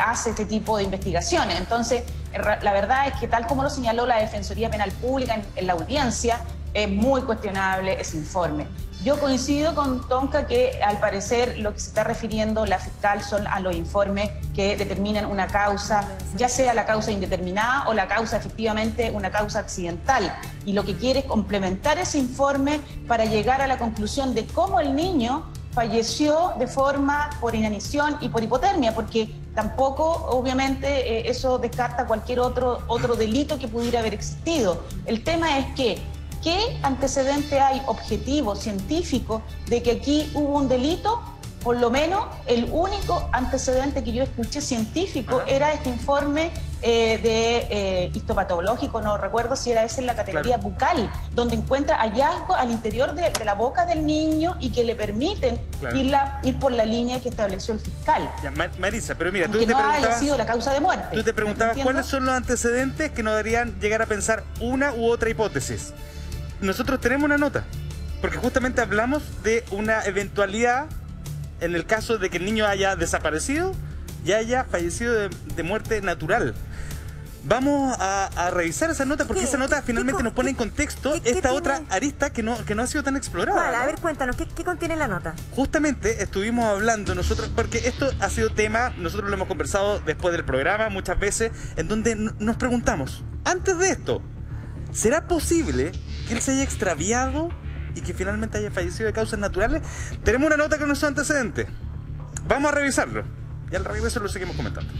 hace este tipo de investigaciones. Entonces, la verdad es que tal como lo señaló la Defensoría Penal Pública en la audiencia, es muy cuestionable ese informe. Yo coincido con Tonka que al parecer lo que se está refiriendo la fiscal son a los informes que determinan una causa, ya sea la causa indeterminada o la causa efectivamente una causa accidental. Y lo que quiere es complementar ese informe para llegar a la conclusión de cómo el niño falleció de forma por inanición y por hipotermia, porque tampoco, obviamente, eso descarta cualquier otro delito que pudiera haber existido. El tema es que ¿qué antecedente hay objetivo, científico, de que aquí hubo un delito? Por lo menos el único antecedente que yo escuché científico era este informe de histopatológico, no recuerdo si era ese en la categoría bucal, donde encuentra hallazgos al interior de la boca del niño y que le permiten ir por la línea que estableció el fiscal. Ya, Marisa, pero mira, tú que te no preguntabas, haya sido la causa de muerte. Tú te preguntabas cuáles son los antecedentes que nos deberían llegar a pensar una u otra hipótesis. Nosotros tenemos una nota, porque justamente hablamos de una eventualidad en el caso de que el niño haya desaparecido y haya fallecido de muerte natural. Vamos a revisar esa nota, porque esa nota finalmente nos pone en contexto esta otra arista que no ha sido tan explorada. Vale, a ver, cuéntanos, ¿qué contiene la nota? Justamente estuvimos hablando nosotros, porque esto ha sido tema, nosotros lo hemos conversado después del programa muchas veces, en donde nos preguntamos, antes de esto, ¿será posible que él se haya extraviado y que finalmente haya fallecido de causas naturales? Tenemos una nota con nuestros antecedentes. Vamos a revisarlo y al regreso lo seguimos comentando.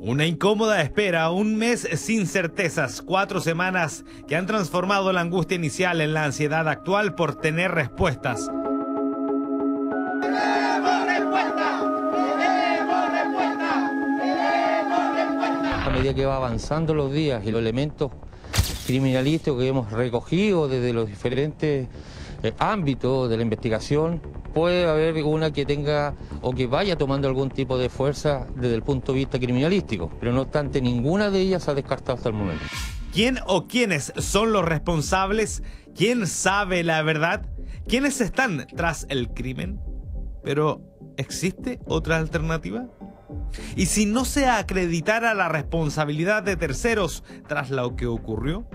Una incómoda espera, un mes sin certezas, 4 semanas que han transformado la angustia inicial en la ansiedad actual por tener respuestas. A medida que va avanzando los días y los elementos criminalísticos que hemos recogido desde los diferentes ámbitos de la investigación, puede haber una que tenga o que vaya tomando algún tipo de fuerza desde el punto de vista criminalístico, pero no obstante ninguna de ellas se ha descartado hasta el momento. ¿Quién o quiénes son los responsables? ¿Quién sabe la verdad? ¿Quiénes están tras el crimen? Pero, ¿existe otra alternativa? ¿Y si no se acreditara la responsabilidad de terceros tras lo que ocurrió?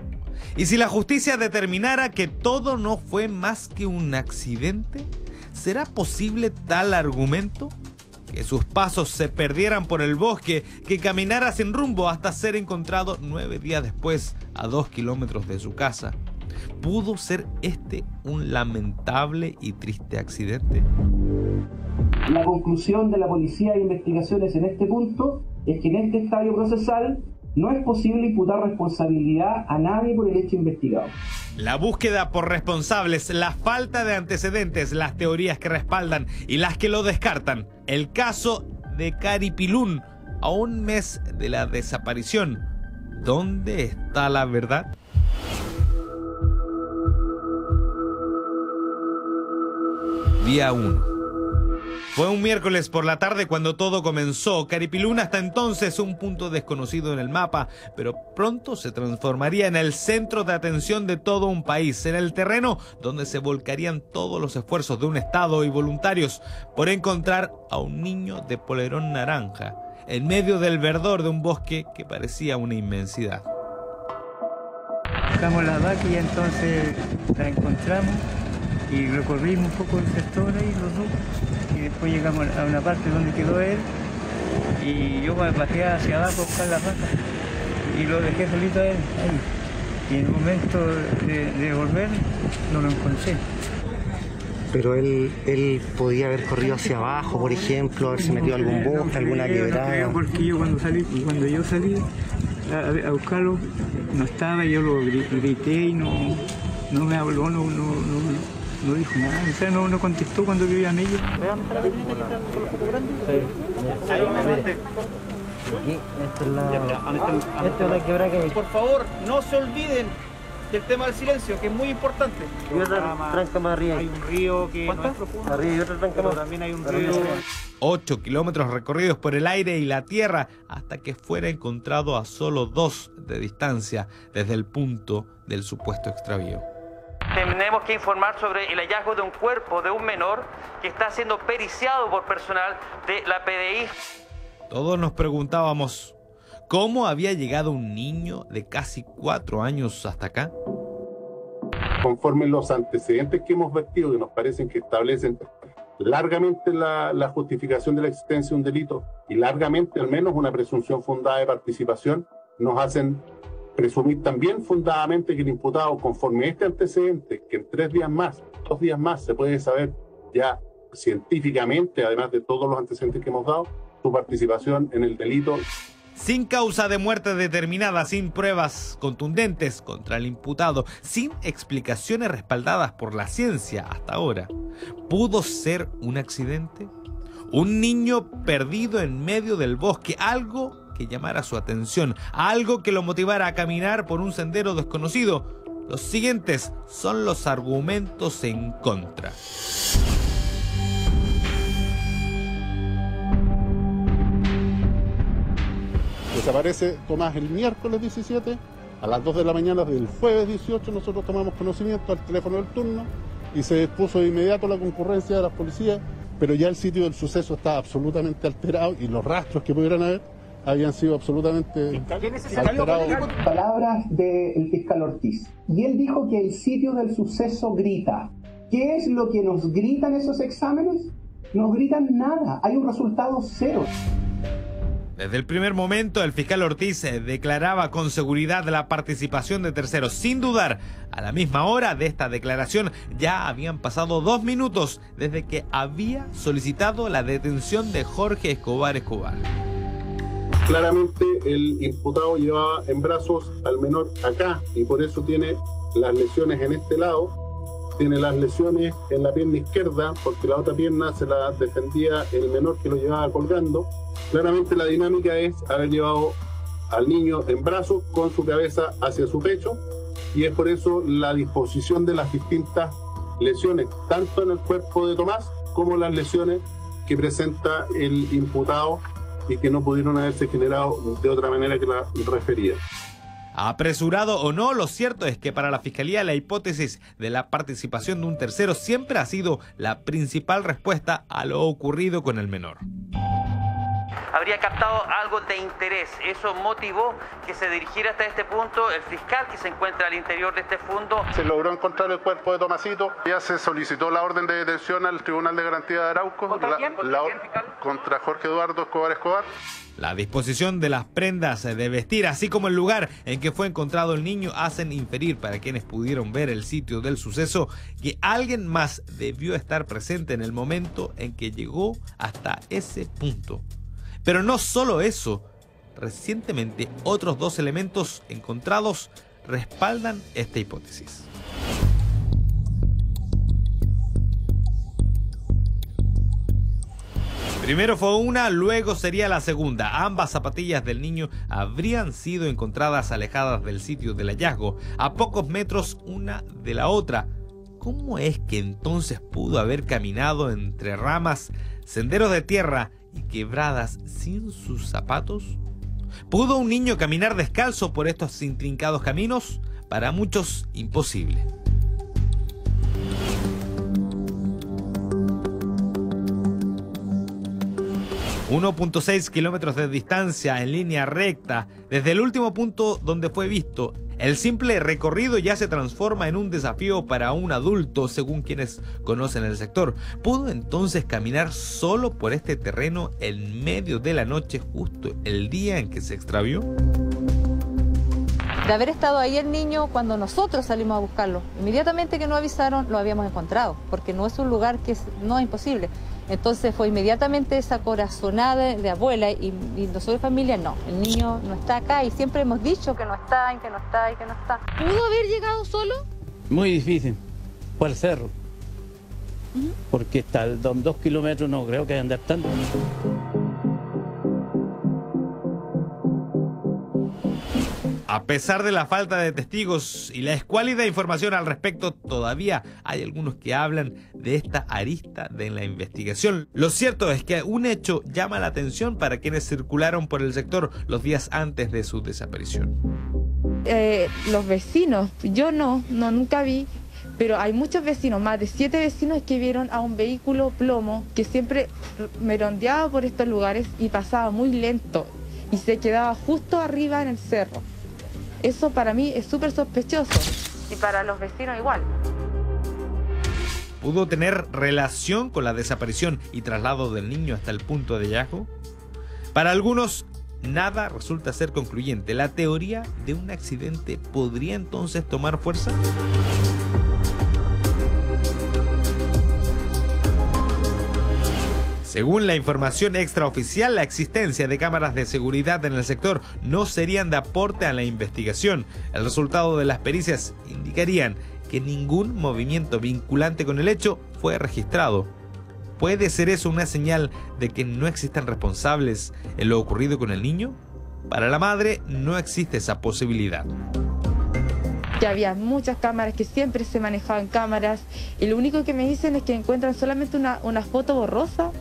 ¿Y si la justicia determinara que todo no fue más que un accidente? ¿Será posible tal argumento? Que sus pasos se perdieran por el bosque, que caminara sin rumbo hasta ser encontrado 9 días después a 2 kilómetros de su casa. ¿Pudo ser este un lamentable y triste accidente? La conclusión de la Policía de Investigaciones en este punto es que en este estadio procesal no es posible imputar responsabilidad a nadie por el hecho investigado. La búsqueda por responsables, la falta de antecedentes, las teorías que respaldan y las que lo descartan. El caso de Caripilún, a un mes de la desaparición. ¿Dónde está la verdad? Día 1. Fue un miércoles por la tarde cuando todo comenzó. Caripilún, hasta entonces un punto desconocido en el mapa, pero pronto se transformaría en el centro de atención de todo un país, en el terreno donde se volcarían todos los esfuerzos de un Estado y voluntarios por encontrar a un niño de polerón naranja, en medio del verdor de un bosque que parecía una inmensidad. Buscamos la vaca y entonces la encontramos y recorrimos un poco el sector ahí los dos. Y después llegamos a una parte donde quedó él y yo bajé hacia abajo a buscar la vaca y lo dejé solito a él ahí. Y en el momento de volver no lo encontré. Pero él podía haber corrido hacia abajo, por ejemplo, haberse metido a algún bosque, alguna quebrada. No creo, porque yo cuando yo salí a buscarlo no estaba, yo lo grité y no me habló, no dijo nada, o sea, no contestó cuando vivían ellos. Esta es la quebrada que hay. Por favor, no se olviden del tema del silencio, que es muy importante. Y otra tranca más arriba. Hay un río que no es profundo. Arriba y otra tranca más. También hay un río. 8 kilómetros recorridos por el aire y la tierra hasta que fuera encontrado a solo 2 de distancia desde el punto del supuesto extravío. Tenemos que informar sobre el hallazgo de un cuerpo de un menor que está siendo periciado por personal de la PDI. Todos nos preguntábamos, ¿cómo había llegado un niño de casi 4 años hasta acá? Conforme los antecedentes que hemos vertido, que nos parecen que establecen largamente la justificación de la existencia de un delito y largamente al menos una presunción fundada de participación, nos hacen presumir también fundadamente que el imputado, conforme a este antecedente, que en 3 días más, 2 días más, se puede saber ya científicamente, además de todos los antecedentes que hemos dado, su participación en el delito. Sin causa de muerte determinada, sin pruebas contundentes contra el imputado, sin explicaciones respaldadas por la ciencia hasta ahora, ¿pudo ser un accidente? ¿Un niño perdido en medio del bosque? ¿Algo que llamara su atención? ¿Algo que lo motivara a caminar por un sendero desconocido? Los siguientes son los argumentos en contra. Desaparece Tomás el miércoles 17, a las 2 de la mañana del jueves 18 nosotros tomamos conocimiento al teléfono del turno y se dispuso de inmediato la concurrencia de las policías, pero ya el sitio del suceso estaba absolutamente alterado y los rastros que pudieran haber habían sido absolutamente alterados. Palabras del fiscal Ortiz. Y él dijo que el sitio del suceso grita. ¿Qué es lo que nos gritan esos exámenes? No gritan nada, hay un resultado 0. Desde el primer momento, el fiscal Ortiz declaraba con seguridad la participación de terceros. Sin dudar, a la misma hora de esta declaración ya habían pasado 2 minutos desde que había solicitado la detención de Jorge Escobar Escobar. Claramente el imputado llevaba en brazos al menor acá y por eso tiene las lesiones en este lado. Tiene las lesiones en la pierna izquierda porque la otra pierna se la defendía el menor que lo llevaba colgando. Claramente la dinámica es haber llevado al niño en brazos con su cabeza hacia su pecho y es por eso la disposición de las distintas lesiones, tanto en el cuerpo de Tomás como las lesiones que presenta el imputado y que no pudieron haberse generado de otra manera que la referida. Apresurado o no, lo cierto es que para la Fiscalía la hipótesis de la participación de un tercero siempre ha sido la principal respuesta a lo ocurrido con el menor. Habría captado algo de interés. Eso motivó que se dirigiera hasta este punto el fiscal que se encuentra al interior de este fondo. Se logró encontrar el cuerpo de Tomasito. Ya se solicitó la orden de detención al Tribunal de Garantía de Arauco. ¿Contra quién? Contra Jorge Eduardo Escobar Escobar. La disposición de las prendas de vestir, así como el lugar en que fue encontrado el niño, hacen inferir para quienes pudieron ver el sitio del suceso que alguien más debió estar presente en el momento en que llegó hasta ese punto. Pero no solo eso, recientemente otros 2 elementos encontrados respaldan esta hipótesis. Primero fue una, luego sería la segunda. Ambas zapatillas del niño habrían sido encontradas alejadas del sitio del hallazgo, a pocos metros una de la otra. ¿Cómo es que entonces pudo haber caminado entre ramas, senderos de tierra y quebradas sin sus zapatos? ¿Pudo un niño caminar descalzo por estos intrincados caminos? Para muchos, imposible. ...1.6 kilómetros de distancia en línea recta... ...desde el último punto donde fue visto... ...el simple recorrido ya se transforma en un desafío para un adulto... ...según quienes conocen el sector... ¿Pudo entonces caminar solo por este terreno... ...en medio de la noche, justo el día en que se extravió? De haber estado ahí el niño cuando nosotros salimos a buscarlo, inmediatamente que nos avisaron lo habíamos encontrado, porque no es un lugar que no es imposible. Entonces fue inmediatamente esa corazonada de abuela y nosotros familia, no, el niño no está acá y siempre hemos dicho que no está, y que no está, y que no está. ¿Pudo haber llegado solo? Muy difícil, por el cerro. Porque hasta 2 kilómetros no creo que haya andar tanto. A pesar de la falta de testigos y la escuálida información al respecto, todavía hay algunos que hablan de esta arista de la investigación. Lo cierto es que un hecho llama la atención para quienes circularon por el sector los días antes de su desaparición. Los vecinos, yo nunca vi, pero hay muchos vecinos, más de 7 vecinos que vieron a un vehículo plomo que siempre merondeaba por estos lugares y pasaba muy lento y se quedaba justo arriba en el cerro. Eso para mí es súper sospechoso y para los vecinos igual. ¿Pudo tener relación con la desaparición y traslado del niño hasta el punto de hallazgo? Para algunos, nada resulta ser concluyente. ¿La teoría de un accidente podría entonces tomar fuerza? Según la información extraoficial, la existencia de cámaras de seguridad en el sector no serían de aporte a la investigación. El resultado de las pericias indicarían que ningún movimiento vinculante con el hecho fue registrado. ¿Puede ser eso una señal de que no existen responsables en lo ocurrido con el niño? Para la madre no existe esa posibilidad. Que había muchas cámaras, que siempre se manejaban cámaras, y lo único que me dicen es que encuentran solamente una foto borrosa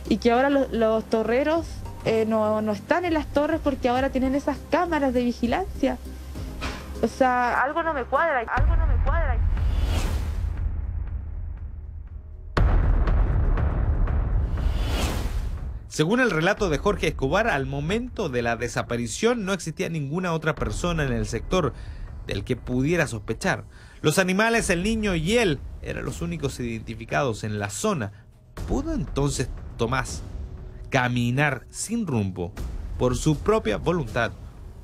y que ahora los torreros no están en las torres porque ahora tienen esas cámaras de vigilancia. O sea, algo no me cuadra, algo no me cuadra. Según el relato de Jorge Escobar, al momento de la desaparición no existía ninguna otra persona en el sector del que pudiera sospechar. Los animales, el niño y él eran los únicos identificados en la zona. ¿Pudo entonces Tomás caminar sin rumbo por su propia voluntad,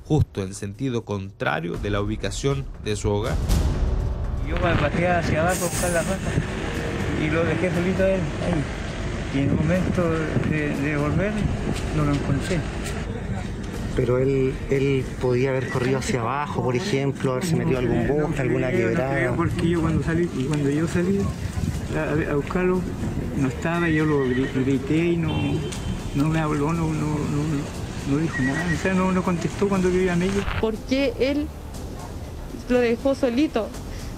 justo en sentido contrario de la ubicación de su hogar? Yo bajé hacia abajo a buscar la vaca y lo dejé solito a él ahí. Y en el momento de volver no lo encontré. Pero él podía haber corrido hacia abajo, por ejemplo, haberse metido algún bosque, alguna quebrada. No, porque yo cuando yo salí a buscarlo no estaba, yo lo grité y no me habló, no dijo nada, o sea, no contestó cuando yo llamé. Porque él lo dejó solito.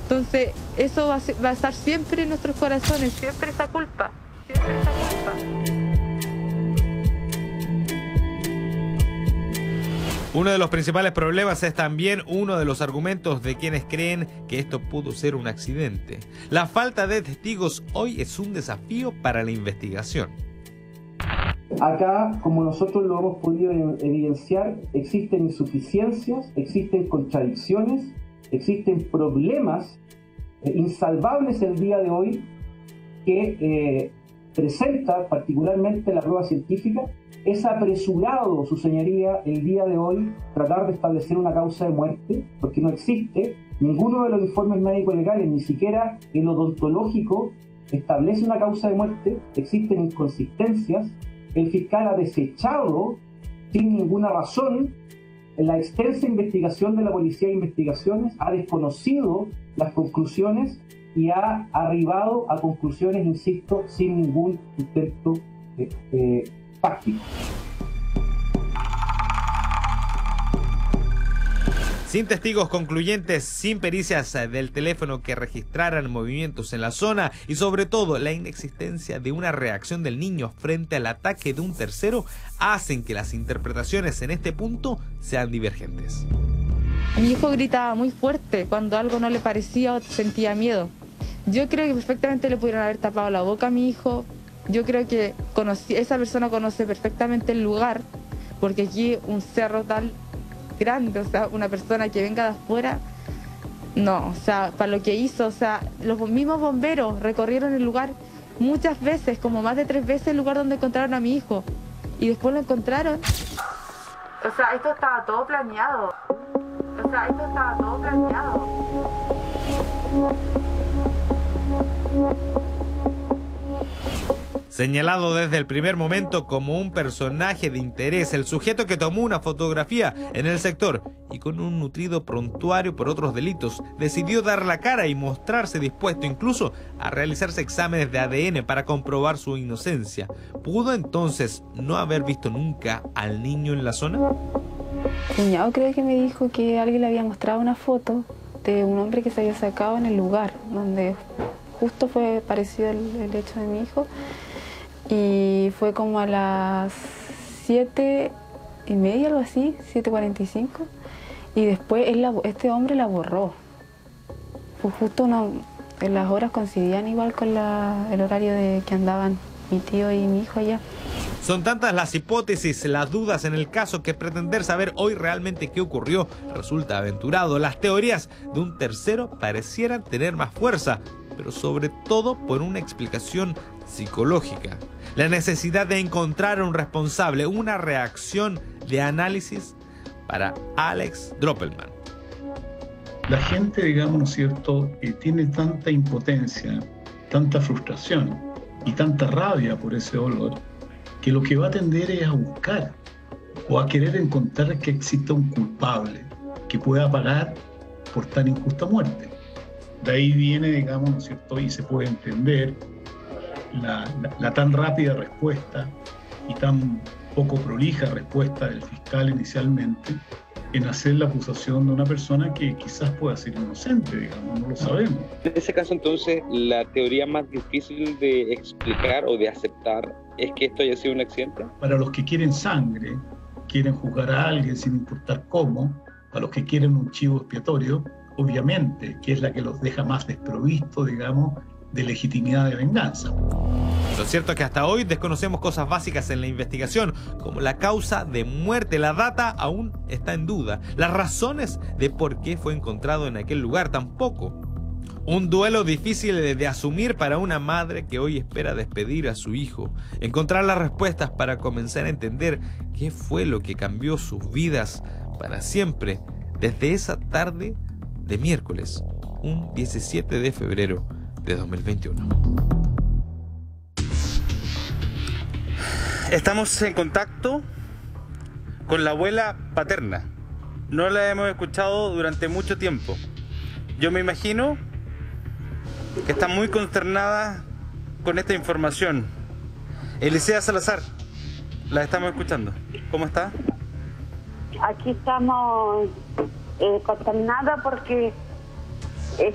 Entonces eso va a estar siempre en nuestros corazones, siempre esa culpa. Uno de los principales problemas es también uno de los argumentos de quienes creen que esto pudo ser un accidente. La falta de testigos hoy es un desafío para la investigación. Acá, como nosotros lo hemos podido evidenciar, existen insuficiencias, existen contradicciones, existen problemas insalvables el día de hoy que presenta particularmente la prueba científica. Es apresurado, su señoría, el día de hoy tratar de establecer una causa de muerte, porque no existe ninguno de los informes médicos legales, ni siquiera el odontológico establece una causa de muerte. Existen inconsistencias. El fiscal ha desechado sin ninguna razón la extensa investigación de la Policía de Investigaciones, ha desconocido las conclusiones y ha arribado a conclusiones, insisto, sin ningún sustento fáctico. Sin testigos concluyentes, sin pericias del teléfono que registraran movimientos en la zona y sobre todo la inexistencia de una reacción del niño frente al ataque de un tercero, hacen que las interpretaciones en este punto sean divergentes. Mi hijo gritaba muy fuerte cuando algo no le parecía o sentía miedo. Yo creo que perfectamente le pudieron haber tapado la boca a mi hijo. Yo creo que esa persona conoce perfectamente el lugar, porque aquí un cerro tal grande, o sea, una persona que venga de afuera, no, o sea, para lo que hizo, o sea, los mismos bomberos recorrieron el lugar muchas veces, como más de 3 veces el lugar donde encontraron a mi hijo, y después lo encontraron. O sea, esto estaba todo planeado. Señalado desde el primer momento como un personaje de interés, el sujeto que tomó una fotografía en el sector y con un nutrido prontuario por otros delitos, decidió dar la cara y mostrarse dispuesto incluso a realizarse exámenes de ADN para comprobar su inocencia. ¿Pudo entonces no haber visto nunca al niño en la zona? cuñado creo que me dijo que alguien le había mostrado una foto de un hombre que se había sacado en el lugar donde justo fue parecido el hecho de mi hijo, y fue como a las 7:30, algo así, 7:45, y después este hombre la borró. Pues justo en las horas coincidían igual con el horario de que andaban mi tío y mi hijo allá. Son tantas las hipótesis, las dudas en el caso, que pretender saber hoy realmente qué ocurrió resulta aventurado. Las teorías de un tercero parecieran tener más fuerza, pero sobre todo por una explicación psicológica. La necesidad de encontrar a un responsable, una reacción de análisis para Alex Droppelman. La gente, digamos, ¿no es cierto?, tiene tanta impotencia, tanta frustración y tanta rabia por ese dolor, que lo que va a tender es a buscar o a querer encontrar que exista un culpable que pueda pagar por tan injusta muerte. De ahí viene, digamos, ¿no es cierto?, y se puede entender la tan rápida respuesta y tan poco prolija respuesta del fiscal inicialmente en hacer la acusación de una persona que quizás pueda ser inocente, digamos, no lo sabemos. En ese caso, entonces, la teoría más difícil de explicar o de aceptar es que esto haya sido un accidente. Para los que quieren sangre, quieren juzgar a alguien sin importar cómo, para los que quieren un chivo expiatorio, obviamente, que es la que los deja más desprovistos, digamos, de legitimidad de venganza. Lo cierto es que hasta hoy desconocemos cosas básicas en la investigación, como la causa de muerte. La data aún está en duda. Las razones de por qué fue encontrado en aquel lugar tampoco. Un duelo difícil de asumir para una madre que hoy espera despedir a su hijo. Encontrar las respuestas para comenzar a entender qué fue lo que cambió sus vidas para siempre desde esa tarde de miércoles, un 17 de febrero de 2021. Estamos en contacto con la abuela paterna. No la hemos escuchado durante mucho tiempo. Yo me imagino que está muy consternada con esta información. Elisea Salazar, la estamos escuchando. ¿Cómo está? Aquí estamos consternadas porque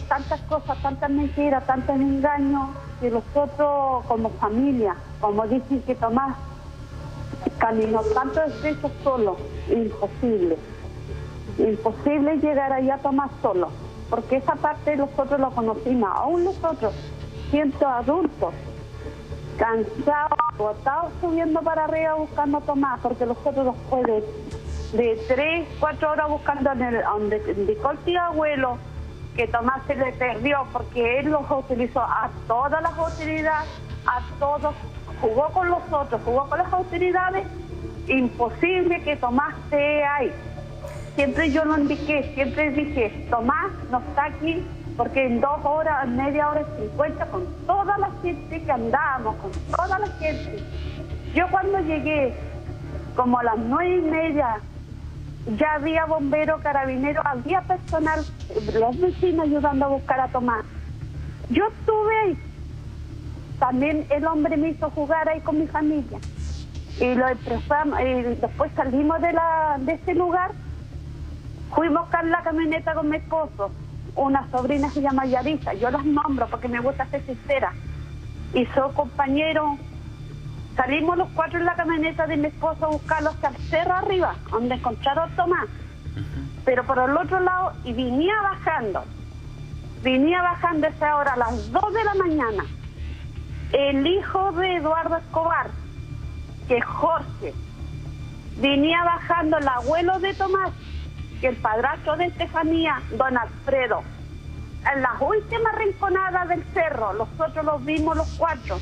tantas cosas, tantas mentiras, tantos engaños, que nosotros como familia, como dicen que Tomás caminó tanto estrecho solo, imposible. Imposible llegar allá a Tomás solo, porque esa parte nosotros lo conocimos, aún nosotros, siendo adultos, cansados, agotados, subiendo para arriba buscando a Tomás, porque nosotros después de 3, 4 horas buscando donde indicó el tío abuelo, que Tomás se le perdió porque él los utilizó a todas las autoridades, a todos, jugó con los otros, jugó con las autoridades, imposible que Tomás esté ahí. Siempre yo lo indiqué, siempre dije, Tomás no está aquí porque en 2 horas, media hora y 50, con toda la gente que andábamos, con toda la gente. Yo cuando llegué, como a las 9:30, ya había bomberos, carabineros, había personal, los vecinos ayudando a buscar a Tomás. Yo estuve ahí. También el hombre me hizo jugar ahí con mi familia. Y lo empezamos, y después salimos de ese lugar, fuimos a buscar la camioneta con mi esposo. Una sobrina se llama Yarisa, yo las nombro porque me gusta ser sincera. Y son compañeros. Salimos los 4 en la camioneta de mi esposo a buscarlo hasta el cerro arriba, donde encontraron a Tomás. Pero por el otro lado, y venía bajando esa hora a las 2 de la mañana, el hijo de Eduardo Escobar, que es Jorge, venía bajando el abuelo de Tomás, que el padrastro de Estefanía, don Alfredo, en las últimas rinconadas del cerro. Nosotros los vimos los 4.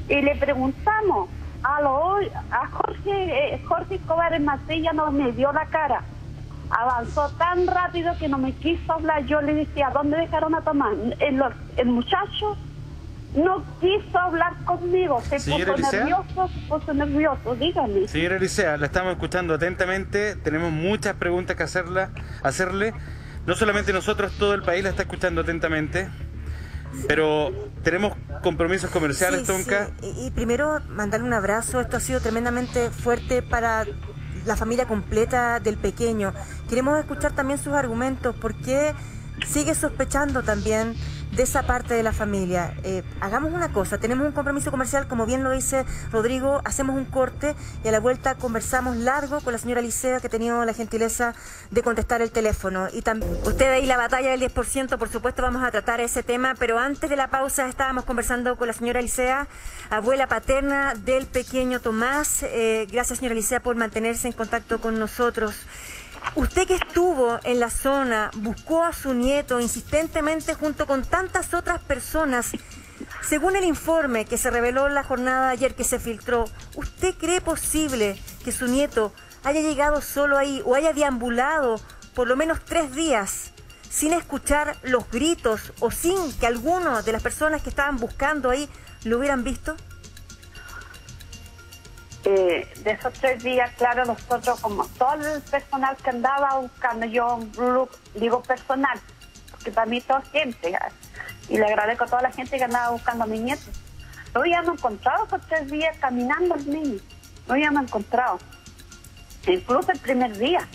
Y le preguntamos a Jorge Escobar en Macilla, no me dio la cara. Avanzó tan rápido que no me quiso hablar. Yo le decía, ¿dónde dejaron a Tomás? El muchacho no quiso hablar conmigo. Se puso nervioso, dígame. Señora Elisea, la estamos escuchando atentamente. Tenemos muchas preguntas que hacerle. No solamente nosotros, todo el país la está escuchando atentamente. Pero tenemos compromisos comerciales, Tonka. Sí. Y primero mandarle un abrazo. Esto ha sido tremendamente fuerte para la familia completa del pequeño. Queremos escuchar también sus argumentos, por qué sigue sospechando también de esa parte de la familia. Hagamos una cosa, tenemos un compromiso comercial, como bien lo dice Rodrigo, hacemos un corte y a la vuelta conversamos largo con la señora Licea, que ha tenido la gentileza de contestar el teléfono. Y también usted ahí la batalla del 10%, por supuesto vamos a tratar ese tema, pero antes de la pausa estábamos conversando con la señora Licea, abuela paterna del pequeño Tomás. Gracias, señora Licea, por mantenerse en contacto con nosotros. Usted, que estuvo en la zona, buscó a su nieto insistentemente junto con tantas otras personas. Según el informe que se reveló en la jornada de ayer, que se filtró, ¿usted cree posible que su nieto haya llegado solo ahí o haya deambulado por lo menos 3 días sin escuchar los gritos o sin que alguna de las personas que estaban buscando ahí lo hubieran visto? De esos 3 días, claro, nosotros, como todo el personal que andaba buscando, yo digo personal, porque para mí toda gente, y le agradezco a toda la gente que andaba buscando a mi nieto. No habíamos encontrado esos 3 días caminando el niño, no habíamos encontrado, incluso el primer día,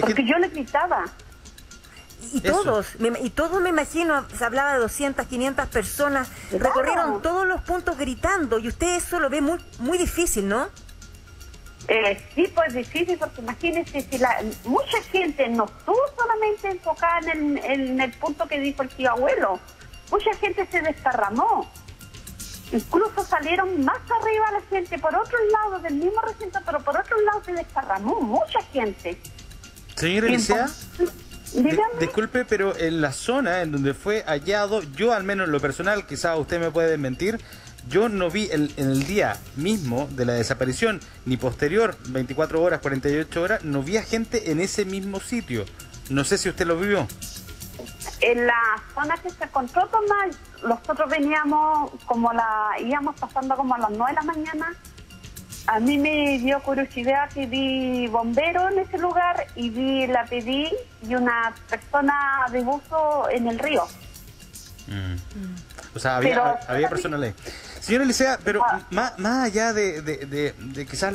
porque yo le gritaba. Y todos me imagino, se hablaba de 200, 500 personas, claro, recorrieron todos los puntos gritando, y usted eso lo ve muy, muy difícil, ¿no? Sí, pues difícil, porque imagínese, si mucha gente no estuvo solamente enfocada en el punto que dijo el tío abuelo, mucha gente se desparramó, incluso salieron más arriba la gente, por otros lados del mismo recinto, pero por otro lado se desparramó mucha gente. Señora Licea, disculpe, pero en la zona en donde fue hallado, yo al menos en lo personal, quizás usted me puede mentir, yo no vi en el día mismo de la desaparición, ni posterior, 24 horas, 48 horas, no vi a gente en ese mismo sitio. No sé si usted lo vio. En la zona que se encontró Tomás, nosotros veníamos íbamos pasando como a las 9 de la mañana. A mí me dio curiosidad que vi bomberos en ese lugar y la pedí y una persona de buzo en el río. O sea, había personas ahí. Señora Licea, pero más allá de quizás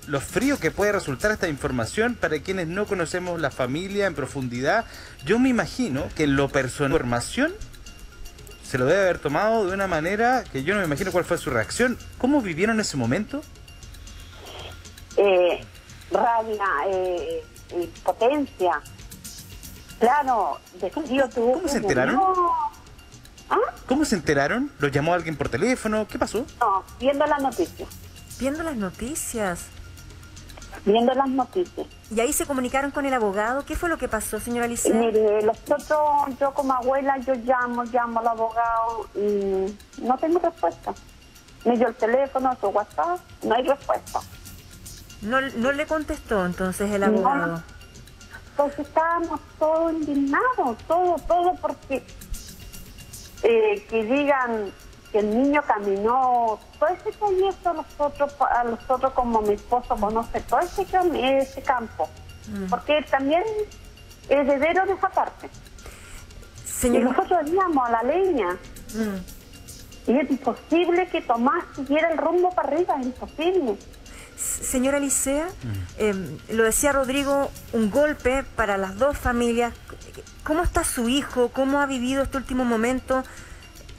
lo frío que puede resultar esta información para quienes no conocemos la familia en profundidad, yo me imagino que en lo personal, información se lo debe haber tomado de una manera que yo no me imagino cuál fue su reacción. ¿Cómo vivieron ese momento? Rabia, impotencia. Claro, ¿Cómo se enteraron? ¿Ah? ¿Cómo se enteraron? ¿Los llamó alguien por teléfono? ¿Qué pasó? No, viendo las noticias. ¿Viendo las noticias? Viendo las noticias. ¿Y ahí se comunicaron con el abogado? ¿Qué fue lo que pasó, señora Licea? Mire, yo como abuela, yo llamo al abogado y no tengo respuesta. Me dio el teléfono, su WhatsApp, no hay respuesta. ¿No le contestó entonces el abogado? No. Entonces estábamos todos indignados, todo porque que digan que el niño caminó, todo ese trayecto a nosotros como mi esposo conoce todo ese campo, porque él también es heredero de esa parte. Y nosotros íbamos a la leña, y es imposible que Tomás siguiera el rumbo para arriba, es imposible. Señora Licea, lo decía Rodrigo, un golpe para las dos familias. ¿Cómo está su hijo? ¿Cómo ha vivido este último momento?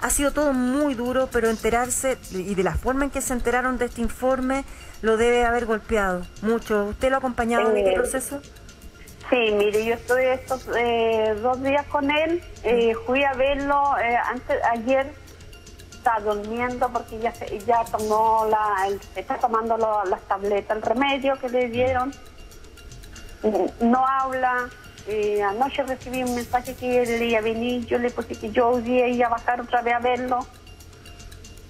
Ha sido todo muy duro, pero enterarse, y de la forma en que se enteraron de este informe, lo debe haber golpeado mucho. ¿Usted lo ha acompañado en este proceso? Sí, mire, yo estuve estos 2 días con él, fui a verlo ayer. Está durmiendo porque ya tomó está tomando las tabletas, el remedio que le dieron. No habla. Anoche recibí un mensaje que él iba a venir, yo le puse que yo iba a bajar otra vez a verlo,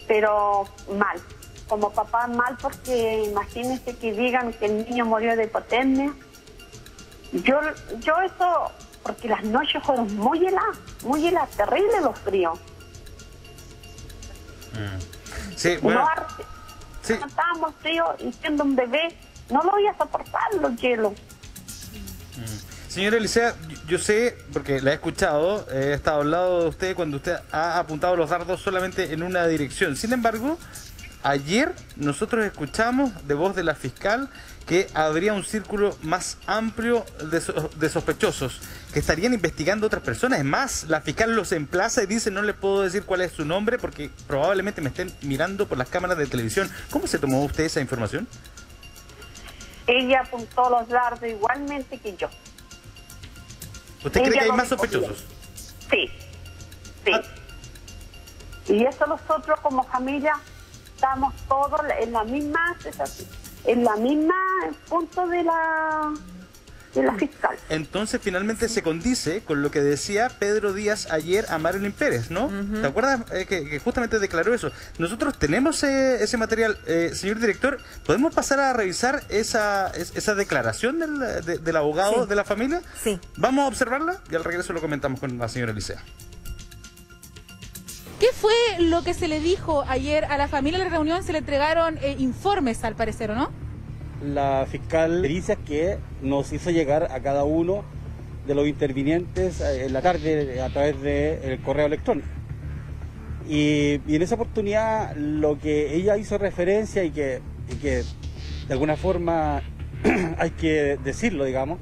pero mal, como papá mal, porque imagínense que digan que el niño murió de hipotermia. Yo eso, porque las noches fueron muy heladas, terrible los fríos. Sí, bueno. Sí. Estábamos fríos y siendo un bebé, no lo voy a soportar los hielos. Señora Licea, yo sé, porque la he escuchado, he estado al lado de usted cuando usted ha apuntado los dardos solamente en una dirección. Sin embargo, ayer nosotros escuchamos de voz de la fiscal que habría un círculo más amplio de sospechosos que estarían investigando a otras personas. Es más, la fiscal los emplaza y dice: no les puedo decir cuál es su nombre porque probablemente me estén mirando por las cámaras de televisión. ¿Cómo se tomó usted esa información? Ella apuntó los dardos igualmente que yo. ¿Usted cree que hay más sospechosos? Sí, sí. Y eso nosotros como familia estamos todos en la misma punto de la fiscal. Entonces finalmente se condice con lo que decía Pedro Díaz ayer a Marilyn Pérez, ¿no? ¿Te acuerdas que justamente declaró eso? Nosotros tenemos ese material. Señor director, ¿podemos pasar a revisar esa declaración del abogado de la familia? Sí. Vamos a observarla y al regreso lo comentamos con la señora Elisea. ¿Qué fue lo que se le dijo ayer a la familia en la reunión? Se le entregaron informes, al parecer, ¿o no? La fiscal dice que nos hizo llegar a cada uno de los intervinientes en la tarde a través del correo electrónico. Y en esa oportunidad lo que ella hizo referencia y que de alguna forma hay que decirlo, digamos,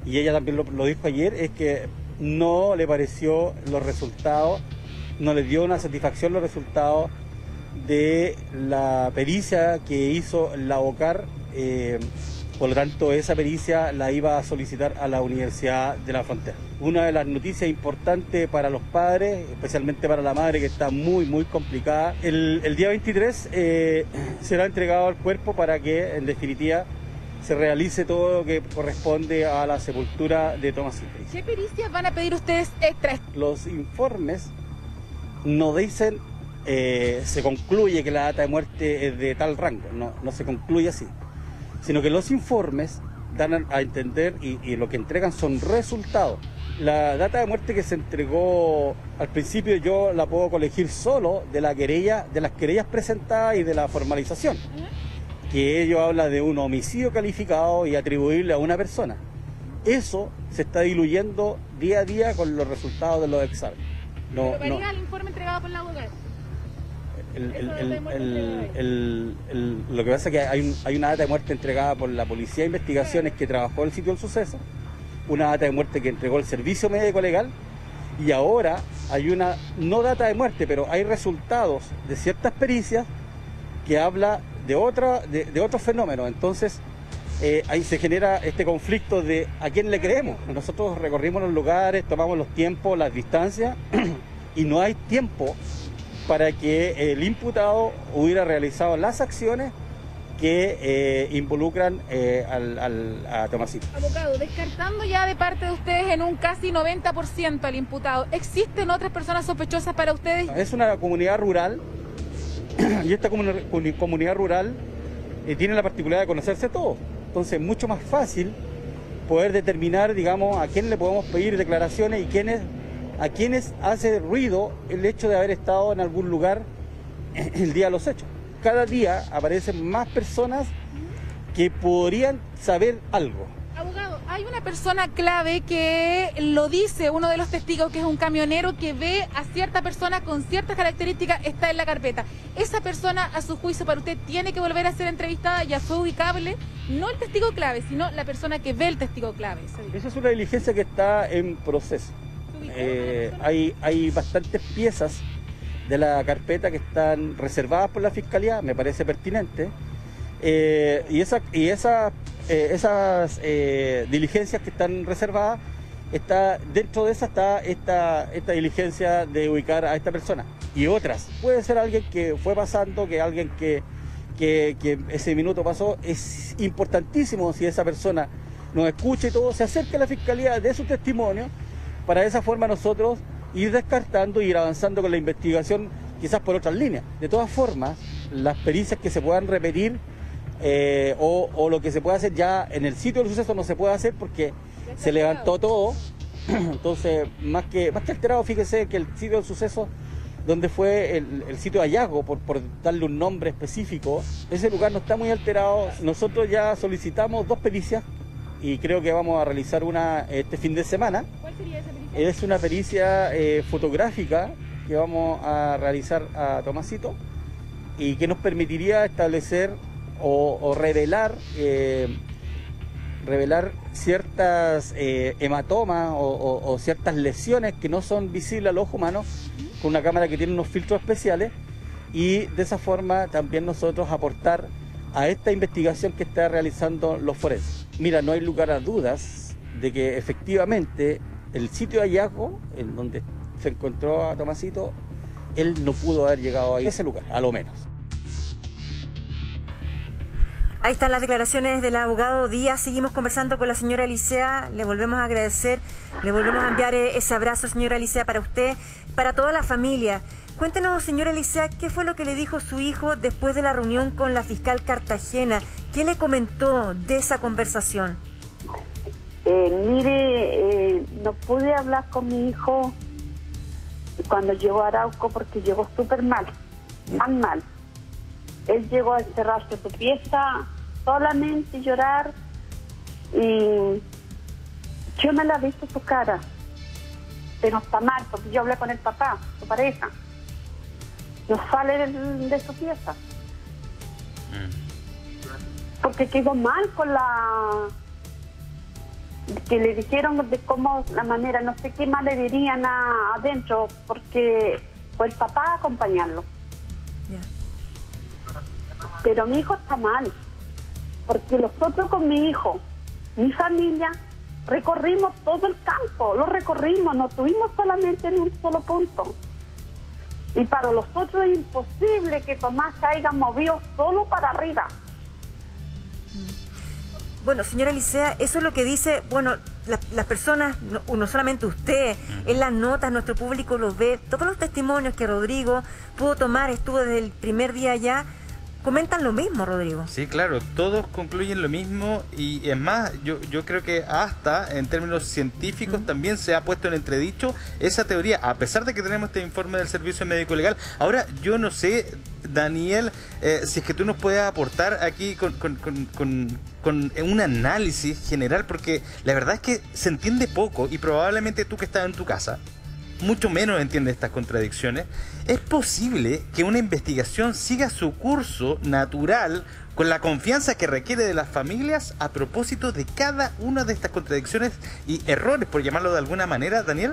y ella también lo dijo ayer, es que no le pareció los resultados, no le dio una satisfacción los resultados de la pericia que hizo la OCAR. Por lo tanto, esa pericia la iba a solicitar a la Universidad de la Frontera. Una de las noticias importantes para los padres, especialmente para la madre que está muy complicada, el día 23 será entregado al cuerpo para que en definitiva se realice todo lo que corresponde a la sepultura de Tomasito. ¿Qué pericias van a pedir ustedes extras? Los informes no dicen se concluye que la data de muerte es de tal rango, no se concluye así, sino que los informes dan a entender y lo que entregan son resultados. La data de muerte que se entregó al principio yo la puedo colegir solo de la querella, de las querellas presentadas y de la formalización, que ello habla de un homicidio calificado y atribuible a una persona. Eso se está diluyendo día a día con los resultados de los exámenes. ¿Pero varía el informe entregado por la abogada? Lo que pasa es que hay una data de muerte entregada por la Policía de Investigaciones que trabajó en el sitio del suceso, una data de muerte que entregó el Servicio Médico Legal, y ahora hay una, no data de muerte, pero hay resultados de ciertas pericias que habla de otros fenómenos. Entonces ahí se genera este conflicto de a quién le creemos. Nosotros recorrimos los lugares, tomamos los tiempos, las distancias y no hay tiempo para que el imputado hubiera realizado las acciones que involucran a Tomasito. Abogado, descartando ya de parte de ustedes en un casi 90% al imputado, ¿existen otras personas sospechosas para ustedes? Es una comunidad rural y esta comunidad rural tiene la particularidad de conocerse todo. Entonces es mucho más fácil poder determinar, digamos, a quién le podemos pedir declaraciones y a quienes hace ruido el hecho de haber estado en algún lugar el día de los hechos. Cada día aparecen más personas que podrían saber algo. Abogado, hay una persona clave que lo dice uno de los testigos, que es un camionero que ve a cierta persona con ciertas características, está en la carpeta. Esa persona, a su juicio, para usted, tiene que volver a ser entrevistada, ya fue ubicable, no el testigo clave, sino la persona que ve el testigo clave. Esa es una diligencia que está en proceso. Hay bastantes piezas de la carpeta que están reservadas por la Fiscalía, me parece pertinente, y esas diligencias que están reservadas, dentro de esa está esta diligencia de ubicar a esta persona y otras. Puede ser alguien que fue pasando, que alguien que ese minuto pasó. Es importantísimo, si esa persona nos escucha y todo, se acerque a la Fiscalía de su testimonio, para de esa forma nosotros ir descartando y ir avanzando con la investigación, quizás por otras líneas. De todas formas, las pericias que se puedan repetir o lo que se pueda hacer ya en el sitio del suceso no se puede hacer porque se levantó todo. Entonces, más que alterado, fíjese que el sitio del suceso, donde fue el sitio de hallazgo, por darle un nombre específico, ese lugar no está muy alterado. Nosotros ya solicitamos 2 pericias y creo que vamos a realizar una este fin de semana. ¿Cuál sería esa pericia? Es una pericia fotográfica que vamos a realizar a Tomasito y que nos permitiría establecer o revelar ciertas hematomas o ciertas lesiones que no son visibles al ojo humano, con una cámara que tiene unos filtros especiales, y de esa forma también nosotros aportar a esta investigación que está realizando los forenses. Mira, no hay lugar a dudas de que efectivamente el sitio de hallazgo, en donde se encontró a Tomasito, él no pudo haber llegado a ese lugar, a lo menos. Ahí están las declaraciones del abogado Díaz. Seguimos conversando con la señora Licea. Le volvemos a agradecer, le volvemos a enviar ese abrazo, señora Licea, para usted, para toda la familia. Cuéntenos, señora Licea, ¿qué fue lo que le dijo su hijo después de la reunión con la fiscal Cartagena? ¿Qué le comentó de esa conversación? Mire, no pude hablar con mi hijo cuando llegó a Arauco porque llegó súper mal, mal. Él llegó a encerrarse en su pieza, solamente llorar, y yo no le he visto su cara, pero está mal, porque yo hablé con el papá, su pareja, no sale de su pieza, porque quedó mal con la que le dijeron de cómo, la manera, no sé qué más le dirían adentro, porque fue el papá a acompañarlo. Pero mi hijo está mal, porque nosotros con mi hijo, mi familia, recorrimos todo el campo, lo recorrimos, no estuvimos solamente en un solo punto. Y para nosotros es imposible que Tomás se haya movido solo para arriba. Bueno, señora Licea, eso es lo que dice, bueno, las personas, no solamente usted, en las notas, nuestro público lo ve, todos los testimonios que Rodrigo pudo tomar, estuvo desde el primer día allá, comentan lo mismo, Rodrigo. Sí, claro, todos concluyen lo mismo, y es más, yo creo que hasta en términos científicos también se ha puesto en entredicho esa teoría, a pesar de que tenemos este informe del Servicio Médico Legal. Ahora, yo no sé, Daniel, si es que tú nos puedes aportar aquí con un análisis general, porque la verdad es que se entiende poco, y probablemente tú que estás en tu casa mucho menos entiende estas contradicciones. ¿Es posible que una investigación siga su curso natural con la confianza que requiere de las familias a propósito de cada una de estas contradicciones y errores, por llamarlo de alguna manera, Daniel?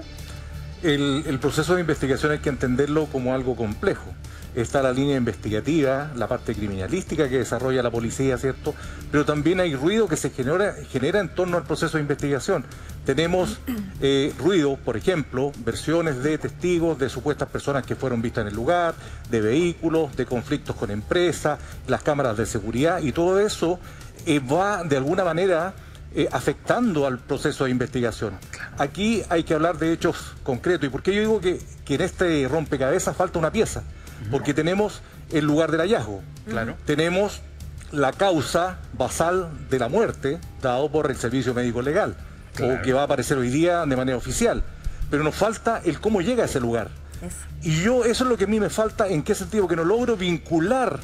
El proceso de investigación hay que entenderlo como algo complejo. Está la línea investigativa, la parte criminalística que desarrolla la policía, ¿cierto? Pero también hay ruido que se genera en torno al proceso de investigación. Tenemos ruido, por ejemplo, versiones de testigos de supuestas personas que fueron vistas en el lugar, de vehículos, de conflictos con empresas, las cámaras de seguridad, y todo eso va de alguna manera afectando al proceso de investigación. Aquí hay que hablar de hechos concretos. ¿Y por qué yo digo que en este rompecabezas falta una pieza? Porque tenemos el lugar del hallazgo, tenemos la causa basal de la muerte dado por el Servicio Médico Legal, o que va a aparecer hoy día de manera oficial, pero nos falta el cómo llega a ese lugar. Y eso es lo que a mí me falta. ¿En qué sentido? Que no logro vincular